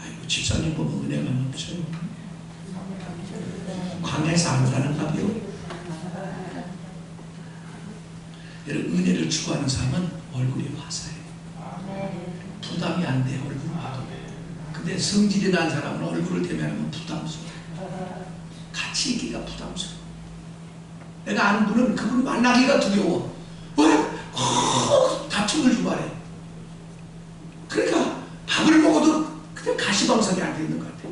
아이고 집사님 보면 은혜가 없어요. 광야에서 안 사는가 봐요. 여러분 은혜를 추구하는 사람은 얼굴이 화사해요. 부담이 안 돼. 얼굴 봐도. 근데 성질이 난 사람은 얼굴을 대면하면 부담스러워. 같이 있기가 부담스러워. 내가 아는 분은 그분 만나기가 두려워. 왜? 다툼을 주말해. 그러니까 밥을 먹어도 그냥 가시방석이 안 되는 것 같아.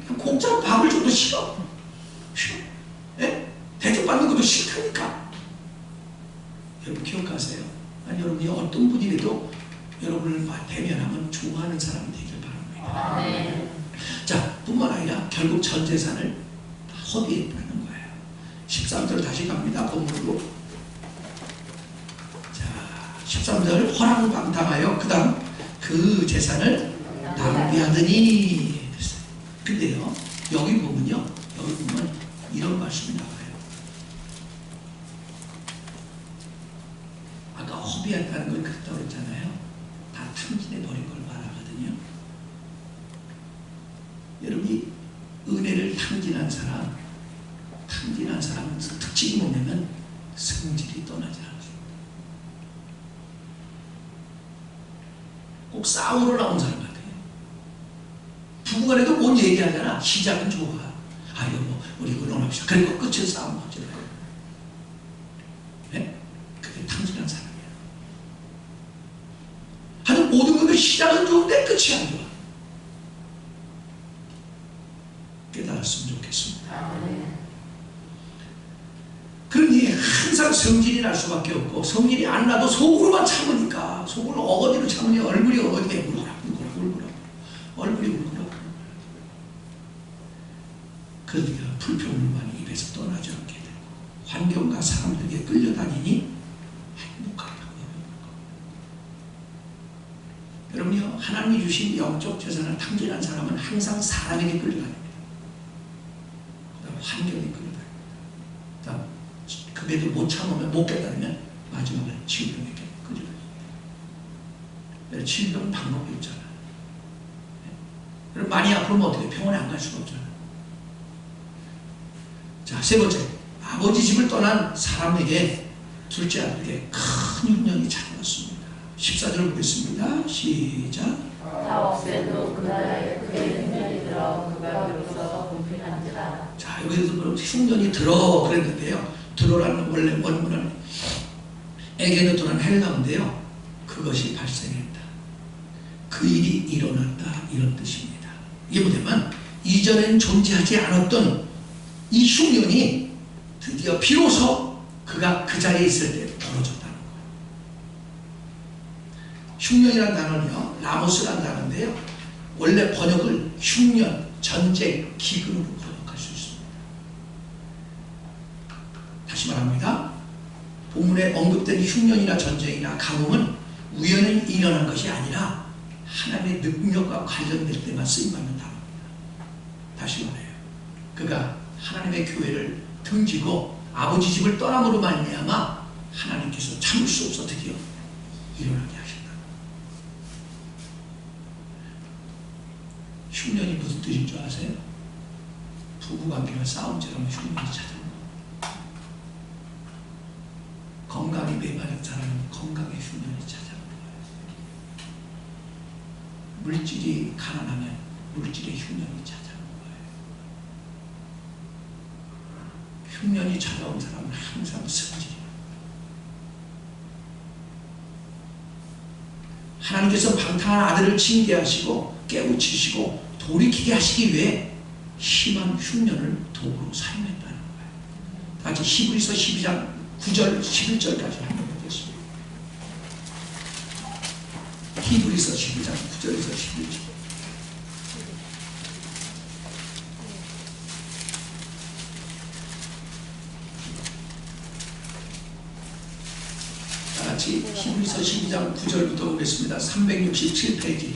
그냥 공짜로 밥을 줘도 싫어. 예? 대접받는 것도 싫다니까. 여러분 기억하세요. 아니 여러분이 어떤 분이라도 여러분을 대면하면 좋아하는 사람이 되길 바랍니다. 네. 자, 뿐만 아니라 결국 전 재산을 다 허비했다는 거예요. 13절 다시 갑니다. 본문으로. 자, 13절 허랑방탕하여 그 다음 그 재산을 낭비하더니. 근데요, 여기 보면요, 여기 보면 이런 말씀이 나와요. 아까 허비했다는 걸 그랬다고 했잖아요. 다 탕진해 버린 걸 말하거든요. 여러분이 은혜를 탕진한 사람은 특징이 뭐냐면 성질이 떠나지 않습니다. 꼭 싸우러 나온 사람 같아요. 부부간에도 뭔 얘기하잖아. 시작은 좋아. 아 여보 우리 의논합시다. 그리고 끝을 싸움 하잖아요. 네? 그게 탕진한 사람이야. 하여튼 모든 것도 시작은 좋은데 끝이 안 좋아. 깨달았으면 좋겠습니다. 그러니 항상 성질이 날 수밖에 없고, 성질이 안 나도 속으로만 참으니까, 속으로 어거지로 참으니 얼굴이 어거지에 울그라 얼굴이 울그라. 그러니까 불평불만이 입에서 떠나지 않게 되고 환경과 사람들에게 끌려다니니 행복하게 하고. 여러분이요, 하나님이 주신 영적 재산을 탕진한 사람은 항상 사람에게 끌려다닙니다. 환경이 끌려다닙니다. 그래도 못 참으면, 못 깨달으면 마지막에 질병에게 끌려다닙니다. 질병은 방법이 없잖아요. 많이 아프면 어떻게 병원에 안 갈 수가 없잖아요. 자, 세 번째, 아버지 집을 떠난 사람에게 둘째 아들에게 큰 흉년이 찾아왔습니다. 14절 보겠습니다. 시작. 다 없애도 그날에 그의 흉년이 들어 그가 비로소 공필한지라. 자, 여기서 그럼 흉년이 들어 그랬는데요. 들어라는 원래 원문은 에게노토라는 헬라어인데요. 그것이 발생했다. 그 일이 일어났다. 이런 뜻입니다. 이게 뭐냐면 이전엔 존재하지 않았던 이 흉년이 드디어 비로소 그가 그 자리에 있을 때 벌어졌다는 거예요. 흉년이라는 단어는요, 라모스라는 단어인데요. 원래 번역을 흉년, 전쟁, 기근으로 번역할 수 있습니다. 다시 말합니다. 본문에 언급된 흉년이나 전쟁이나 가뭄은 우연히 일어난 것이 아니라 하나님의 능력과 관련될 때만 쓰임받는 단어입니다. 다시 말해요. 그가 하나님의 교회를 등지고 아버지 집을 떠남으로 말미암아 하나님께서 참을 수 없어 드디어 일어나게 하신다. 흉년이 무슨 뜻인 줄 아세요? 부부관계가 싸움처럼 흉년이 찾아옵니다. 건강이 메마른 사람은 건강의 흉년이 찾아오는 거예요. 물질이 가난하면 물질의 흉년이 찾아오는 거예요. 흉년이 찾아온 사람은 항상 성질이에요. 하나님께서 방탕한 아들을 징계하시고 깨우치시고 돌이키게 하시기 위해 심한 흉년을 도구로 사용했다는 거예요. 다시 히브리서 12장 9절, 11절까지 한번 보겠습니다. 히브리서 12장 9절에서 11절. 다 같이 히브리서 12장 9절부터 보겠습니다. 367페이지.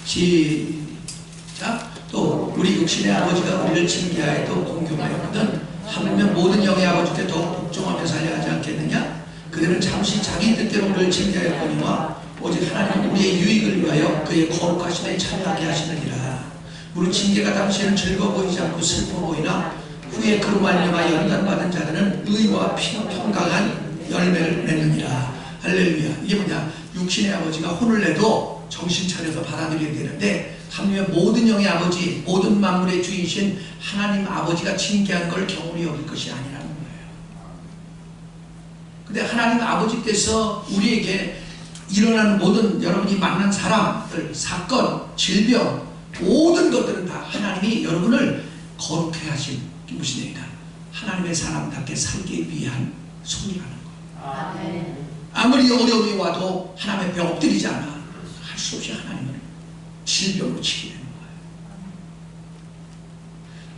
시작. 또 우리 육신의 아버지가 우리를 징계하여도 공경하였거든 하물며 모든 영의 아버지께 더욱 복종하며 살려 하지 않겠느냐? 그들은 잠시 자기 뜻대로 우리를 징계하였거니와 오직 하나님은 우리의 유익을 위하여 그의 거룩하심에 참여하게 하시느니라. 우리 징계가 당시에는 즐거워 보이지 않고 슬퍼 보이나 후에 그로 말미암아 연단받은 자들은 의와 평강한 열매를 맺느니라. 할렐루야. 이게 뭐냐? 육신의 아버지가 혼을 내도 정신 차려서 받아들여야 되는데 하물며 모든 영의 아버지, 모든 만물의 주이신 하나님 아버지가 징계하는 걸 경홀히 여길 것이 아니라는 거예요. 근데 하나님 아버지께서 우리에게 일어나는 모든 여러분이 만난 사람들, 사건, 질병, 모든 것들은 다 하나님이 여러분을 거룩해 하신, 무슨 얘기냐? 하나님의 사람답게 살기 위한 소리라는 거예요. 아무리 어려움이 와도 하나님 앞에 엎드리지 않아 할 수 없이 하나님을 질병으로 치게 되는 거예요.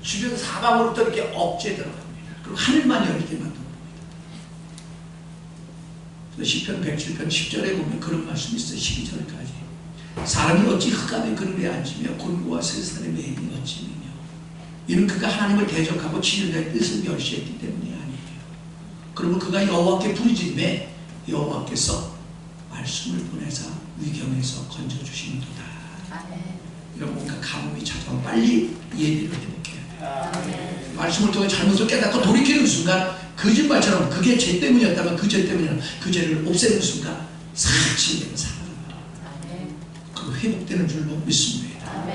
주변 사방으로부터 이렇게 억제 들어갑니다. 그리고 하늘만 열리게 만듭니다. 시편 107편 10절에 보면 그런 말씀이 있어요. 12절까지. 사람이 어찌 흑암의 그늘에 앉으며 곤고와 세상의 매임이 어찌 느냐. 이는 그가 하나님을 대적하고 지존자의 뜻을 멸시했기 때문이 아니에요. 그러면 그가 여호와께 부르짖음에 여호와께서 말씀을 보내사 위경에서 건져주시는도다. 이런 뭔가 가뭄이 찾아오면 빨리 예비를 회복해야 돼요. 말씀을 통해 잘못을 깨닫고 돌이키는 순간 거짓말처럼 그게 죄 때문이었다면 그 죄 때문이면 그 죄를 없애는 순간 사치되는 사람. 그 회복되는 줄로 믿습니다.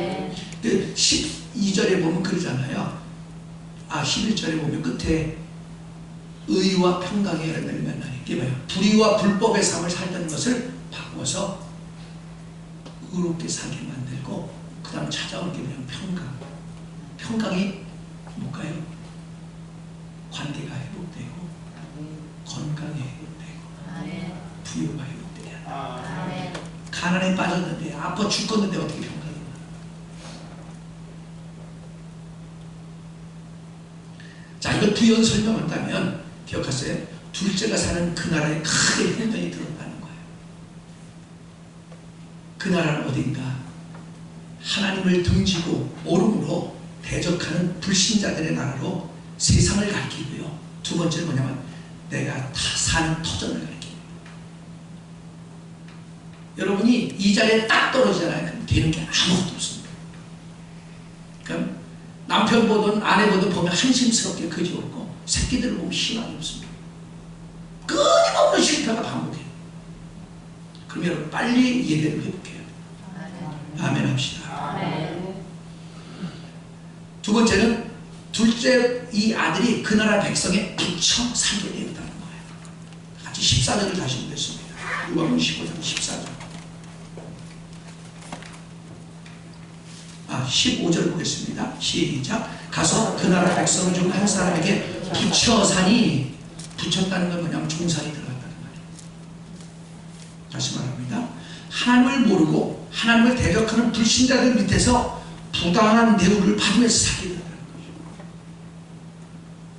12절에 보면 그러잖아요. 11절에 보면 끝에 의와 평강의 열매를 맺나니 이게 뭐예요? 불의와 불법의 삶을 살던 것을 바꿔서 의롭게 살게 만들고 그 다음 찾아올 게 그냥 평강. 평강이 뭘까요? 관계가 회복되고 건강이 회복되고 부유가 회복돼야 돼. 가난에 빠졌는데 아파 죽겠는데 어떻게 평강이 나? 자, 이걸 부연 설명한다면 기억하세요. 둘째가 사는 그 나라에 크게 변동이 들어온다는 거예요. 그 나라는 어딘가 하나님을 등지고 오름으로 대적하는 불신자들의 나라로 세상을 가리키고요. 두 번째는 뭐냐면 내가 사는 터전을 가리킵니다. 여러분이 이 자리에 딱 떨어지잖아요. 그럼 되는 게 아무것도 없습니다. 그럼 남편 보든 아내 보든 보면 한심스럽게 그지없고 새끼들을 보면 희망이 없습니다. 끊임없는 실패가 반복해요. 그럼 여러분 빨리 예배를 회복해야 돼요. 아멘 합시다. 두 번째는 둘째 이 아들이 그 나라 백성에 붙여 살게 되었다는 거예요. 같이 14절을 다시 보겠습니다. 요한복음 15장 14절. 15절 보겠습니다. 시작. 가서 그 나라 백성 중 한 사람에게 붙여 사니, 붙였다는 건 뭐냐면 종살이 들어갔다는 말이에요. 다시 말합니다. 하나님을 모르고 하나님을 대적하는 불신자들 밑에서 부당한 대우를 받으면서 살게 된다는 거죠.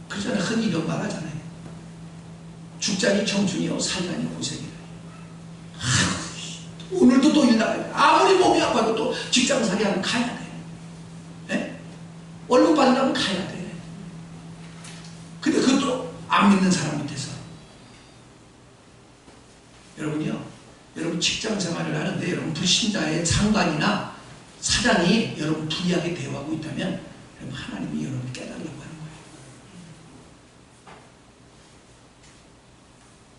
그러잖아요. 흔히 이런 말 하잖아요. 죽자니 청춘이요 살자니 고생이라. 오늘도 또 일 나가야 돼. 아무리 몸이 아파도 또 직장살이 하면 가야 돼. 네? 월급 받으려면 가야 돼. 근데 그것도 안 믿는 사람 밑에서. 여러분요, 여러분 직장 생활을 하는데 여러분 불신자의 상관이나 사장이 여러분 불리하게 대우하고 있다면 여러분 하나님이 여러분을 깨달으려고 하는 거예요.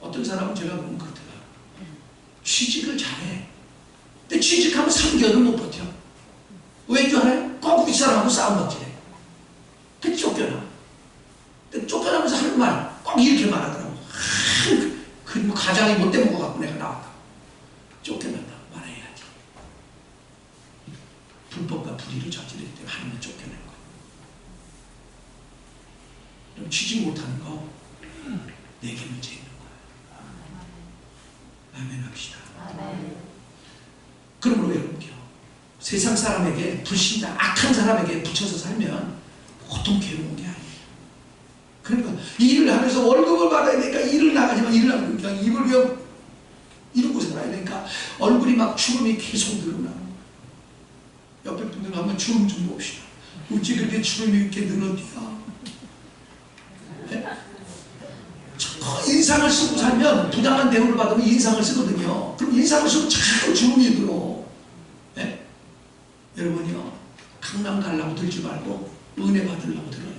어떤 사람은 제가 보면 그렇더라. 취직을 잘해. 근데 취직하면 3개월을 못 버텨. 왠 줄 알아요? 꼭 윗사람하고 싸움박질해. 근데 쫓겨나. 근데 쫓겨나면서 하는 말 꼭 이렇게 말하더라고. 그리고 가장이 못돼 먹어갖고 내가 나왔다. 쫓겨난다. 말해야지. 불법과 불의를 저지르기 때문에 하나님은 쫓겨낸 거야. 그럼 취직 못하는 거 내게 문제 있는 거야. 아멘 합시다. 그러므로 여러분요, 세상 사람에게, 불신자 악한 사람에게 붙여서 살면 보통 괴로운 게 아니에요. 그러니까 일을 하면서 월급을 받아야 되니까 일을 나가지만 일을 하면 그냥 입을 그냥 이러고 살아야 되니까 얼굴이 막 주름이 계속 늘어나. 옆에 분들 한번 주름 좀 봅시다. 어찌 그렇게 주름이 이렇게 늘어디야? 네? 인상을 쓰고 살면 부당한 대우를 받으면 인상을 쓰거든요. 그럼 인상을 쓰고 자꾸 주름이 들어. 네? 여러분이요, 강남 가려고 들지 말고 은혜 받으려고 들어요.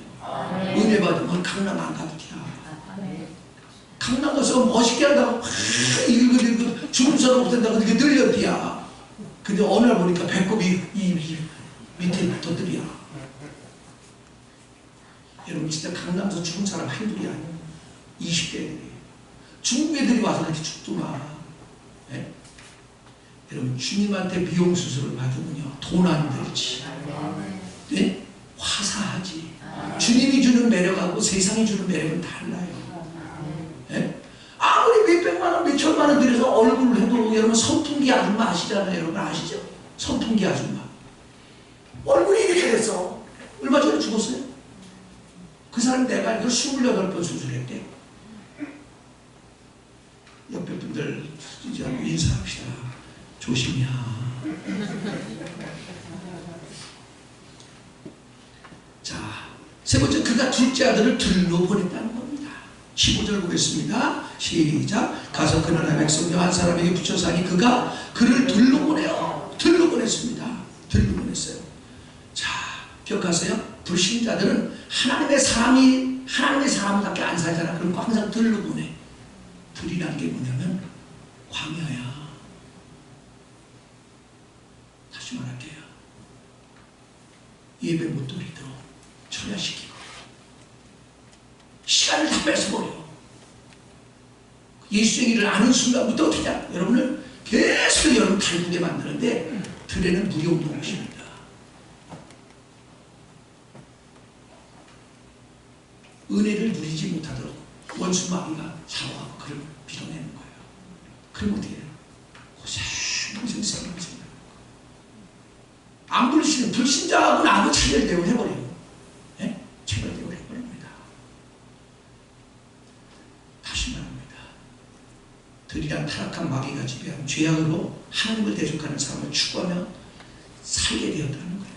은혜 받으면 강남 안 가도 돼. 강남 가서 멋있게 한다고 이거 주름살 없앤다고 이렇게 늘렸디야. 근데 어느 날 보니까 배꼽이 이 밑에 덧들이야. 여러분 진짜 강남에서 죽은 사람 한둘이 아니에요. 20대 애들이. 중국 애들이 와서 그렇게 죽더만. 네? 여러분 주님한테 미용수술을 받으면요 돈 안 들지. 네? 화사하지. 주님이 주는 매력하고 세상이 주는 매력은 달라요. 네? 아무 아줌마는 들여서 얼굴을 해도 여러분 선풍기 아줌마 아시잖아요. 여러분 아시죠? 선풍기 아줌마. 얼굴이 이렇게 돼서 얼마 전에 죽었어요. 그 사람 내가 알기로 28번 수술했대. 옆에 분들 이제 인사합시다. 조심이야. 자, 세 번째, 그가 둘째 아들을 들러 보냈다는 겁니다. 15절 보겠습니다. 시작. 가서 그 나라 백성 중 한 사람에게 붙여서 하니 그가 그를 들러 보내요. 들러 보냈습니다. 들러 보냈어요. 자, 기억하세요? 불신자들은 하나님의 사람답게 안 살잖아. 그럼 항상 들러 보내. 들이라는 게 뭐냐면 광야야. 다시 말할게요. 예배 못 드리도록 철야시키고 시간을 다 뺏어버려. 예수의 일을 아는 순간부터 어떻게 하냐? 여러분을 계속 여러분 달구게 만드는데 들에는 무용도 오십니다. 은혜를 누리지 못하도록 원수 마귀가 사고하고 그를 밀어내는 거예요. 그럼 어떻게 해요? 고생 생각을 안 부르시는 불신자하고는 아무 차별대우를 해버려요. 예? 차별대우를 해버립니다. 다시 말합니다. 들이란 타락한 마귀가 지배한 죄악으로 하나님을 대적하는 사람을 추구하며 살게 되었다는 거예요.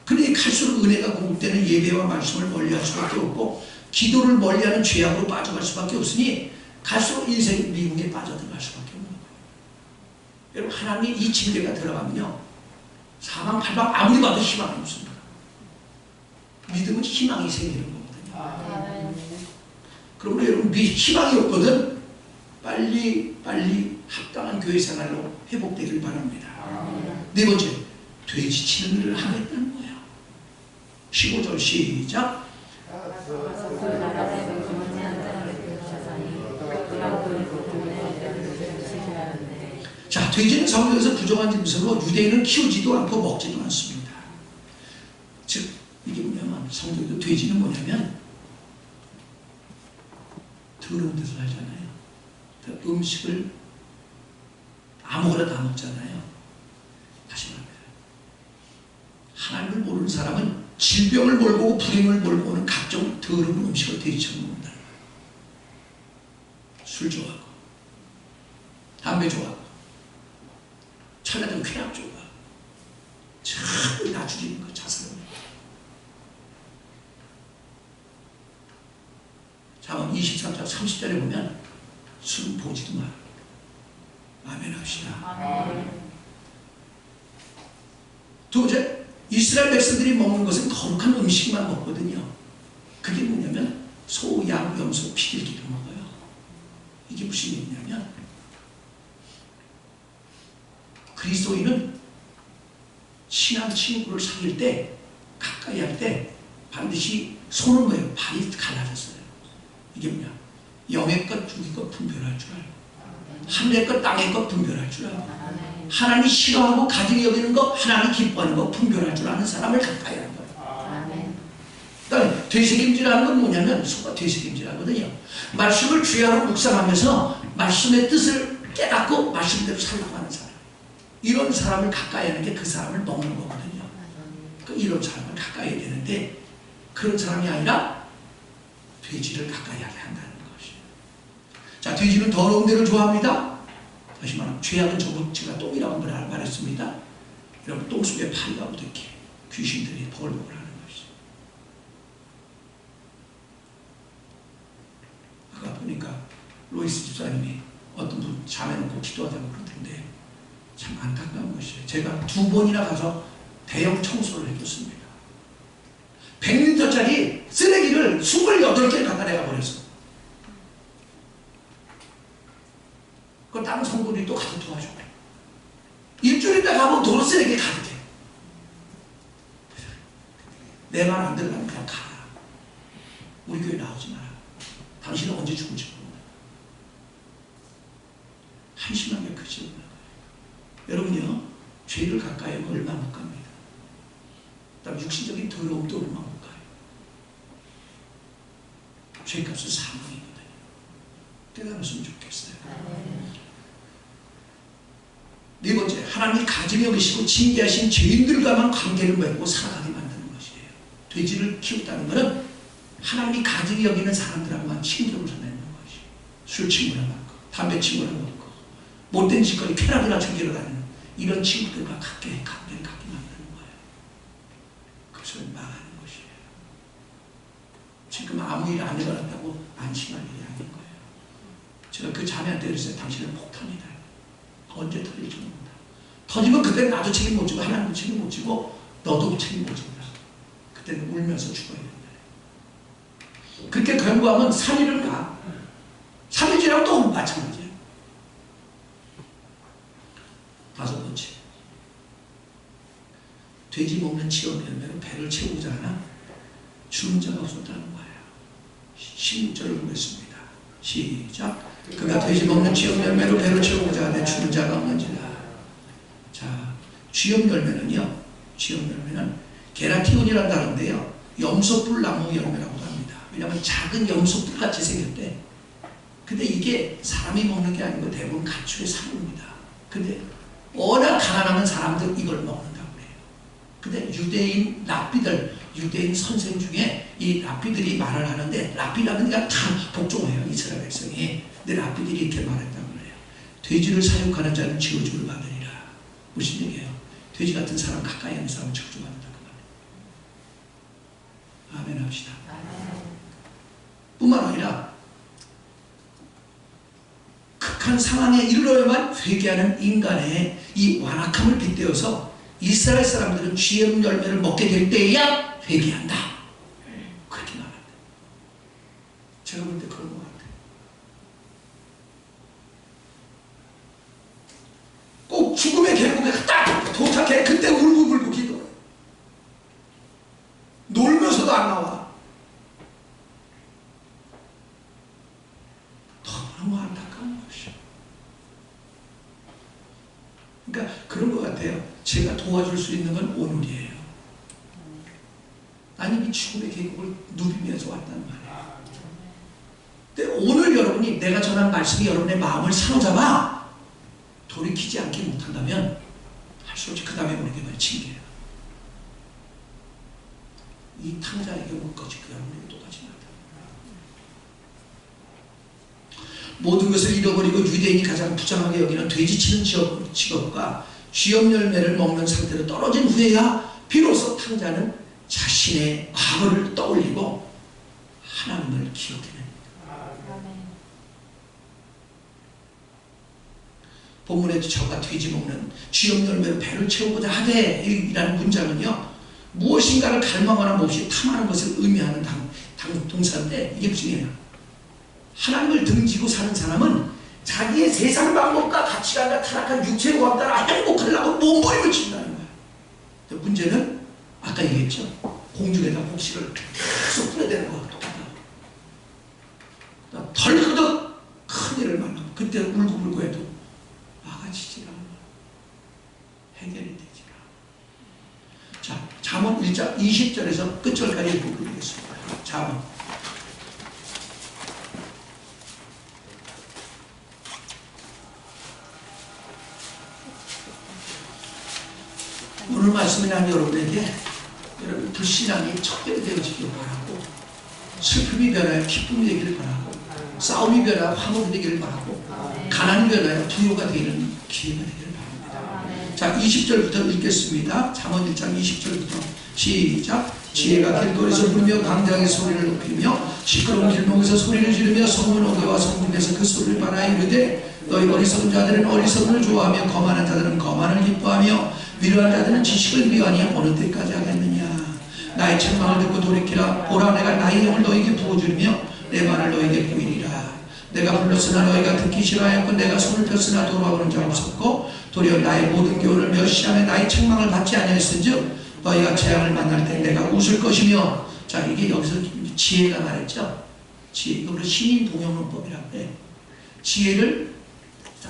그러니 갈수록 은혜가 공급되는 예배와 말씀을 멀리할 수밖에 없고 기도를 멀리하는 죄악으로 빠져갈 수밖에 없으니 갈수록 인생의 미궁에 빠져들어갈 수밖에 없는 거예요. 여러분 하나님이 이 진리가 들어가면요 사방팔방 아무리 봐도 희망이 없습니다. 믿음은 희망이 생기는 거거든요. 그러므로 여러분 희망이 없거든 빨리 합당한 교회 생활로 회복되길 바랍니다. 네 번째, 되지치는 일을 하겠다는 거예요. 15절 시작. 자, 돼지는 성경에서 부정한 짐승으로 유대인은 키우지도 않고 먹지도 않습니다. 즉 이게 뭐냐면 성경에서 돼지는 뭐냐면 더러운 데서 살잖아요. 음식을 아무거나 다 먹잖아요. 다시 말합니다. 하나님을 모르는 사람은 질병을 몰고 오고 불행을 몰고 오는 각종 더러운 음식을 돼지처럼 먹는다. 술 좋아하고 담배 좋아하고 천하등 쾌락 좋아. 참 낮추리는 거 자살을. 잠언 23장 30절에 보면 술 보지도 마. 아멘 합시다. 아멘. 두 번째, 이스라엘 백성들이 먹는 것은 거룩한 음식만 먹거든요. 그게 뭐냐면 소, 양, 염소, 비둘기를 먹어요. 이게 무슨 얘기냐면 그리스도인은 친한 친구를 사귈 때 가까이 할 때 반드시 손은 뭐예요? 발이 갈라졌어요. 이게 뭐냐? 영의 것, 육의 것 분별할 줄 알고 하늘의 것, 땅의 것 분별할 줄 알고 하나님이 싫어하고 가증히 여기는 것, 하나님이 기뻐하는 것 분별할 줄 아는 사람을 가까이 하는 거예요. 그러니까 되새김질하는 건 뭐냐면 소가 되새김질하거든요. 말씀을 주야로 묵상하면서 말씀의 뜻을 깨닫고 말씀대로 살려고 하는 사람. 이런 사람을 가까이 하는 게 그 사람을 먹는 거거든요. 그러니까 이런 사람을 가까이 해야 되는데 그런 사람이 아니라 돼지를 가까이 하게 한다는 것이에요. 자, 돼지는 더러운 데를 좋아합니다. 다시 말하면 죄악은 저번주가 똥이라고 말했습니다. 여러분 똥 속에 파리가 어떻게 귀신들이 버글버글 하는 것이죠. 아까 보니까 로이스 집사님이 어떤 분 자매놓고 기도하자고 그러던데 참 안타까운 것이에요. 제가 2번이나 가서 대형 청소를 해줬습니다. 100리터짜리 쓰레기를 28개를 갖다 내가 버렸어. 그 다른 성도들이 또 가서 도와주고 일주일 있다 가면 도로 쓰레기 가득해. 내 말 안 들으면 그냥 가라. 우리 교회 나오지 마라. 당신은 언제 죽을지 모른다. 한심한 게 크지 않나. 여러분요, 죄를 가까이 하면 얼마 못 갑니다. 그다음 육신적인 더러움도 얼마 못 가요. 죄값은 사망이거든요. 깨달았으면 좋겠어요. 네 번째, 하나님이 가증히 여기시고 징계하신 죄인들과만 관계를 맺고 살아가게 만드는 것이에요. 돼지를 키우다는 것은 하나님이 가증히 여기는 사람들하고만 친교를 맺는 것이에요. 술 친구나 먹고, 담배 친구나 먹고, 못된 짓거리, 쾌락이나 즐기러 다니는 이런 친구들과 관계를 갖게 만드는 거예요. 그것을 망하는 것이에요. 지금 아무 일 안 일어났다고 안심할 일이 아닌 거예요. 제가 그 자매한테 그랬어요. 당신은 폭탄이다. 언제 터질지 모른다. 터지면 그때는 나도 책임 못 지고 하나님도 책임 못 지고 너도 책임 못 진다. 그때는 울면서 죽어야 된다. 그렇게 경고하면 살인을 가. 살인죄랑 또 마찬가지예요. 다섯 번째, 돼지 먹는 지역 열매로 배를 채우고자 하나 주는 자가 없었다는 거예요. 16절을 보겠습니다. 시작. 그가 돼지 먹는 지역 열매로 배를 채우고자 하되 주는 자가 없는지라. 자, 쥐염 열매는요, 쥐염 열매는 게라티온이라는 단어인데요, 염소뿔 나무 열매라고도 합니다. 왜냐하면 작은 염소뿔 같이 생겼대. 근데 이게 사람이 먹는 게 아니고 대부분 가축의 사료입니다. 근데 워낙 가난한 사람들 이걸 먹는다고 해요. 근데 유대인 랍비들, 유대인 선생 중에 이 랍비들이 말을 하는데, 랍비라는 게 다 복종해요, 이스라엘 백성이. 근데 랍비들이 이렇게 말했다고 해요. 돼지를 사육하는 자는 저주를 받으리라. 무슨 얘기예요? 돼지 같은 사람 가까이 하는 사람은 저주받는다 그 말이에요. 아멘 합시다. 뿐만 아니라 극한 상황에 이르러야만 회개하는 인간의 이 완악함을 빗대어서 이스라엘 사람들은 쥐염 열매를 먹게 될 때에야 회개한다. 그렇게 말합니다. 제가 볼 때 그런 것 같아요. 꼭 죽음의 계곡에 딱 도착해 그때 울고불고 기도해. 놀면서도 안 나와. 너무 안타까운 것이요. 그러니까 그런 것 같아요. 제가 도와줄 수 있는 건 오늘이에요. 아니 이 죽음의 계곡을 누비면서 왔단 말이에요. 근데 오늘 여러분이 내가 전한 말씀이 여러분의 마음을 사로잡아 돌이키지 않게 못한다면 할 수 없이 그 다음에 오는 게 바로 징계예요. 이 탕자에게 올 것이 그 여러분에게 똑같이 나타납니다. 모든 것을 잃어버리고 유대인이 가장 부정하게 여기는 돼지치는 직업과 쥐염 열매를 먹는 상태로 떨어진 후에야 비로소 탕자는 자신의 과거를 떠올리고 하나님을 기억해냅니다. 본문에 저가 돼지 먹는 쥐염 열매로 배를 채우고자 하되 이라는 문장은요, 무엇인가를 갈망하나 몹시 탐하는 것을 의미하는 동사인데, 이게 무슨 얘기냐? 하나님을 등지고 사는 사람은 자기의 세상 방법과 가치관과 타락한 육체의 것 따라 행복하려고 몸부림을 친다는 거야. 문제는 아까 얘기했죠. 공중에다 곡식을 계속 뿌려대는 거와 똑같다. 덜그덕 큰 일을 만나고 그때 울고불고 해도 막아치지라, 해결이 되지라. 자, 잠언 1장 20절에서 끝절까지 읽어드리겠습니다. 잠언. 오늘 말씀이 난 여러분에게 여러분 불신앙이 척결이 되어지길 바라고, 슬픔이 변하여 기쁨이 되기를 바라고, 싸움이 변하여 화목이 되기를 바라고, 가난이 변하여 부요가 되는 기회가 되기를 바랍니다. 자, 20절부터 읽겠습니다. 잠언 1장 20절부터 시작. 지혜가 길거리에서 부르며 광장의 소리를 높이며 시끄러운 길목에서 소리를 지르며 성문 어귀와 성문에서 그 소리를 말하여 이르되, 너희 어리석은 자들은 어리석음을 좋아하며 거만한 자들은 거만을 기뻐하며 위로한 자들은 지식을 미워하니 어느 때까지 하겠느냐. 나의 책망을 듣고 돌이키라. 보라, 내가 나의 영을 너에게 부어주리며 내 말을 너에게 보이리라. 내가 불렀으나 너희가 듣기 싫어하였고 내가 손을 폈으나 돌아오는 자 없었고 도리어 나의 모든 교훈을 멸시하며 나의 책망을 받지 아니하였은즉 너희가 재앙을 만날 때 내가 웃을 것이며. 자, 이게 여기서 지혜가 말했죠. 지혜, 이거를 신인 동영문법이라고 해. 지혜를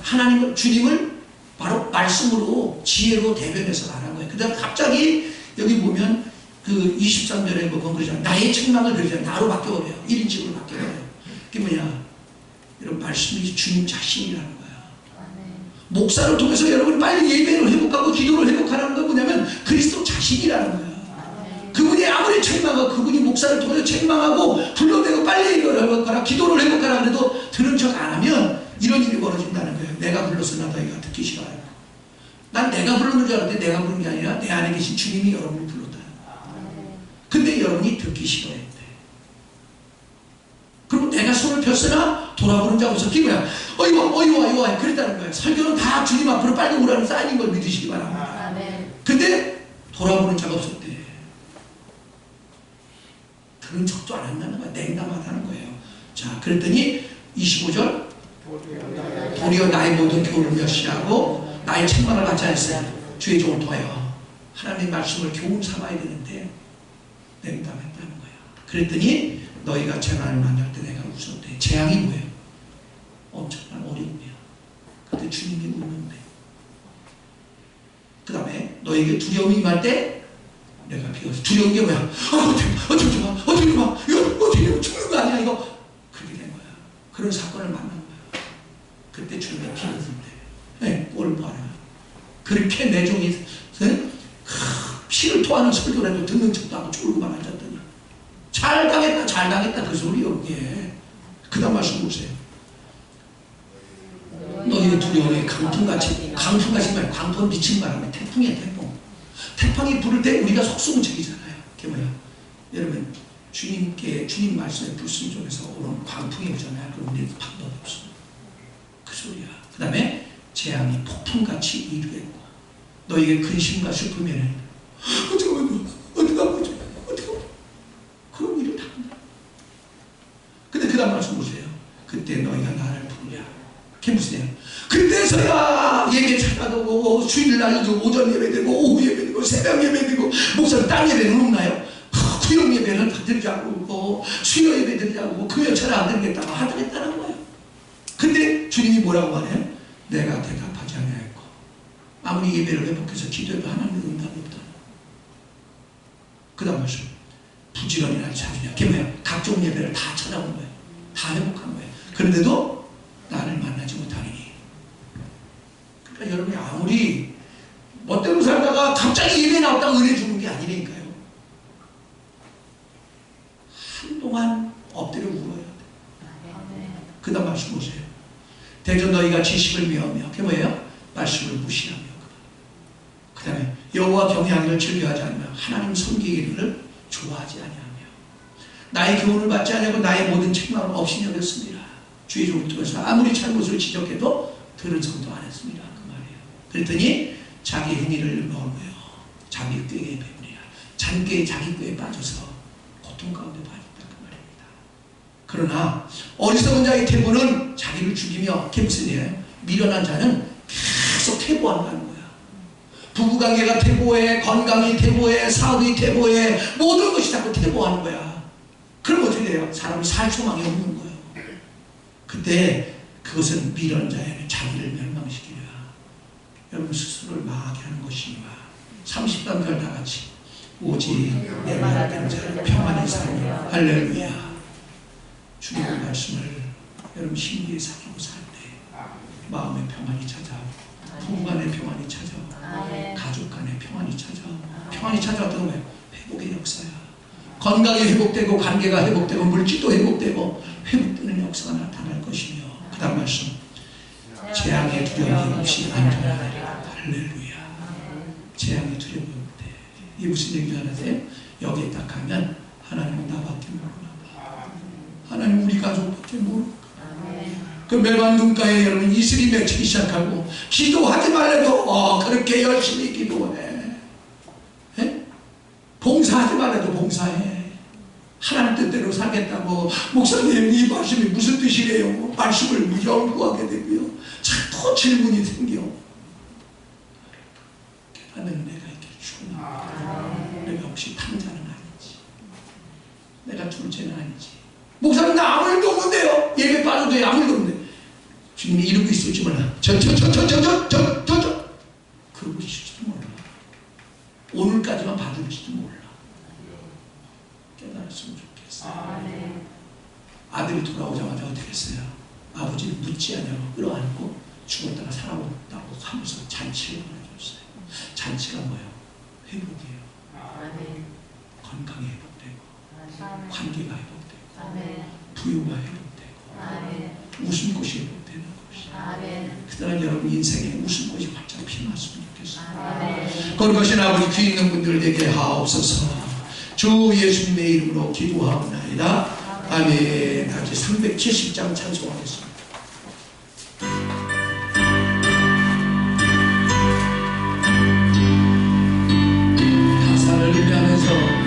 하나님을, 주님을 바로 말씀으로 지혜로 대변해서 말한 거예요. 그 다음 갑자기 여기 보면 그 23절에 보면 그러잖아요. 나의 책망을 그러잖아요. 나로 바뀌어버려요. 1인칭으로 바뀌어버려요. 그게 뭐냐? 이런 말씀이 주님 자신이라는 거야. 목사를 통해서 여러분이 빨리 예배를 회복하고 기도를 회복하는 건 뭐냐면 그리스도 자신이라는 거야. 그분이 아무리 책망하고 그분이 목사를 통해서 책망하고 불러내고 빨리 이걸 회복하라 기도를 회복하라 그래도 들은 척 안 하면 이런 일이 벌어진다는 거예요. 내가 불러서 나 너희가 듣기 싫어요. 난 내가 부르는 줄 알았는데 내가 부르는 게 아니라 내 안에 계신 주님이 여러분을 불렀다. 근데 여러분이 듣기 싫어했대. 그리고 내가 손을 폈으나 돌아보는 자 없었기 뭐야. 어이와 그랬다는 거예요. 설교는 다 주님 앞으로 빨리 오라는 사인인 걸 믿으시기 바랍니다. 근데 돌아보는 자가 없었대. 들은 척도 안 한다는 거야. 냉담하다는 거예요. 자, 그랬더니 25절 도리어 나의 모든 교훈을 멸시하고 나의 책망을 받지 않았어요. 주의 종을 통하여 하나님의 말씀을 교훈 삼아야 되는데 냉담했다는 거예요. 그랬더니 너희가 재난을 만날 때 내가 웃었대. 재앙이 뭐예요? 엄청난 어려움이야. 그때 주님이 웃는데 그 다음에 너에게 두려움이 임할 때 내가 비워서 두려운 게 뭐야? 어떻게 이거 죽는 거 아니야 이거? 그렇게 된 거야. 그런 사건을 만난 거야. 그때 주님이 비웠는데 꼴 봐라. 그렇게 내 종이 피를 토하는 설교를 해도 듣는 척도 하고 졸고만 앉았더니 잘 당했다 그 소리요. 그게 그 다음 말씀 보세요. 너희의 두려움이 강풍같이 말고 강풍 미친 바람에 태풍이야. 태풍이 부를 때 우리가 속수무책이잖아요. 그게 뭐야? 여러분 주님 말씀에 불순 중에서 오는 광풍이 오잖아요. 그럼 우리는 방법이 없어. 그 소리야. 그 다음에 재앙이 폭풍같이 이르겠고 너희에게 근심과 슬픔에는 어떡하면 그런 일을 다 한다. 근데 그 다음 말씀 보세요. 그때 너희가 나를 부르랴. 그게 무슨 얘기야? 그때서야 예배 찾아가고 주일날도 오전 예배되고 오후 예배되고 새벽 예배되고 목사님 딴 예배는 없나요? 구역 예배는 다 드리자고 수요 예배 드리자고 금요 차례 안 드리겠다고 하겠다는 거예요. 근데 주님이 뭐라고 하냐? 내가 대답하지 않았고 아무리 예배를 회복해서 기도해도 하나님의 응답이 없다. 그 다음 말씀 부지런히 날 찾으냐. 그게 뭐야? 각종 예배를 다 찾아온 거예요. 다 회복한 거예요. 그런데도 나를 만나지 못하니. 그러니까 여러분이 아무리 멋대로 살다가 갑자기 예배 나왔다가 은혜 주는 게 아니라니까요. 한동안 엎드려 울어야 돼. 그 다음 말씀 보세요. 대전 너희가 지식을 미워하며 그게 뭐예요? 말씀을 무시하며 그 다음에 여호와 경외하기를 즐겨하지 않으며 하나님 섬기기를 좋아하지 아니하며 나의 교훈을 받지 않냐고 나의 모든 책망을 없이 여겼습니다. 주의 종을 통해서 아무리 잘못을 지적해도 들은 성도 안 했습니다. 그 말이에요. 그랬더니 자기 행위를 넣으며 자기 꾀에 배우리라. 잔꾀에 자기 꾀에 빠져서 고통 가운데 빠졌다. 그 말입니다. 그러나 어리석은 자의 태보는 자기를 죽이며 그게 무슨 일이에요? 미련한 자는 계속 태보한다는 거야. 부부관계가 태보해, 건강이 태보해, 사업이 태보해, 모든 것이 자꾸 태보하는 거야. 그럼 어떻게 돼요? 사람이 살 소망이 없는 거예요. 그때 그것은 미련한 자에는 자기를 멸망시키려 여러분 스스로를 망하게 하는 것이니와 30단절 다 같이 오직 내 말하는 자는 평안히 살며 할렐루야. 주님의 말씀을 여러분 심기에 새기고 살 때 마음의 평안이 찾아오고 부부간의 평안이 찾아오고 가족간의 평안이 찾아오고 평안이 찾아왔던 거예요. 회복의 역사야. 건강이 회복되고 관계가 회복되고 물질도 회복되고 회복되는 역사가 나타날 것이며 그 다음 말씀 재앙의 두려움이 없이 안전하리라. 할렐루야. 재앙의 두려움이 없대. 이게 무슨 얘기를 하는데 여기에 딱 가면 하나님은 나밖에 모르나 하나님 우리 가족밖에 모르나 그 멸망 눈가에 여러분 이슬이 맺히기 시작하고 기도하지 말래도 그렇게 열심히 기도해. 봉사하지 말래도 봉사해. 하나님 뜻대로 살겠다고 목사님 이 말씀이 무슨 뜻이래요? 말씀을 연구하게 되고요. 자꾸 질문이 생겨. 깨닫는 내가 이렇게 죽는 내가 혹시 탕자는 아니지. 내가 둘째는 아니지. 목사님 나 아무 일도 없는데요. 예배 빠져도 아무 일도 없는데 주님이 이러고 있을지 몰라. 그러고 있을지도 몰라. 오늘까지만 받을지도 몰라. 깨달았으면 좋겠어요. 아들이 돌아오자마자 어떻게 했어요? 아버지를 묻지 않냐고 끌어안고 죽었다가 살아온다고 하면서 잔치를 보내줬어요. 잔치가 뭐예요? 회복이에요. 건강이 회복되고, 관계가 회복되고, 부유가 회복되고, 웃음꽃이 회복되는 것이. 그날 여러분 인생에 웃음꽃이 활짝 피어났으면 좋겠어요. 거룩하신 아버지, 귀 있는 분들에게 하옵소서. 주 예수님의 이름으로 기도하옵나이다. 아멘. 같이 370장 찬송하겠습니다. 가사를 의미하면서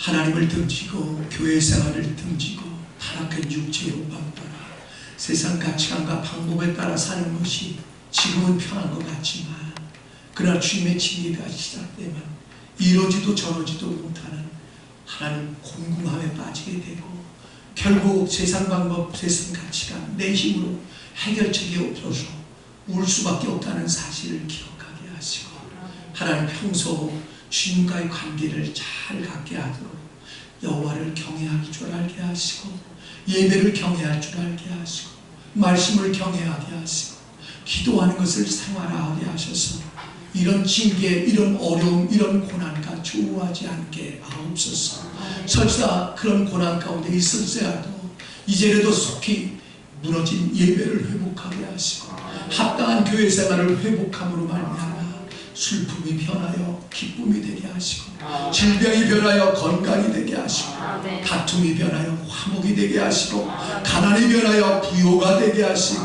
하나님을 등지고 교회 생활을 등지고 타락한 육체의 욕망 따라 세상 가치관과 방법에 따라 사는 것이 지금은 편한 것 같지만 그러나 주님의 징계가 시작되면 이러지도 저러지도 못하는 하나님 공공함에 빠지게 되고 결국 세상 방법, 세상 가치관, 내 힘으로 해결책이 없어서 울 수밖에 없다는 사실을 기억하게 하시고 하나님 평소 주님과의 관계를 잘 갖게 하도록 여호와를 경외할 줄 알게 하시고 예배를 경외할 줄 알게 하시고 말씀을 경외하게 하시고 기도하는 것을 생활하게 하셔서 이런 징계, 이런 어려움, 이런 고난과 조우하지 않게 하옵소서. 설사 그런 고난 가운데 있을지라도 이제라도 속히 무너진 예배를 회복하게 하시고 합당한 교회 생활을 회복함으로 말미암아 슬픔이 변하여 기쁨이 되게 하시고, 질병이 변하여 건강이 되게 하시고, 다툼이 변하여 화목이 되게 하시고, 가난이 변하여 부요가 되게 하시고,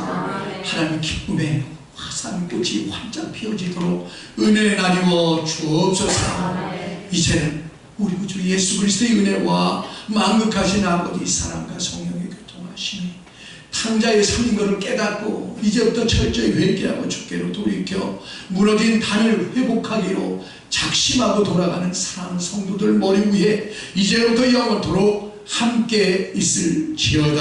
하나님 기쁨의 화산꽃이 활짝 피어지도록 은혜에 나뉘어 주옵소서. 이제는 우리 구주 예수 그리스도의 은혜와 만극하신 아버지 사랑과 성령의 교통하심이 탕자의 삶인 것을 깨닫고 이제부터 철저히 회개하고 주께로 돌이켜 무너진 단을 회복하기로 작심하고 돌아가는 사랑하는 성도들 머리 위에 이제부터 영원토록 함께 있을지어다.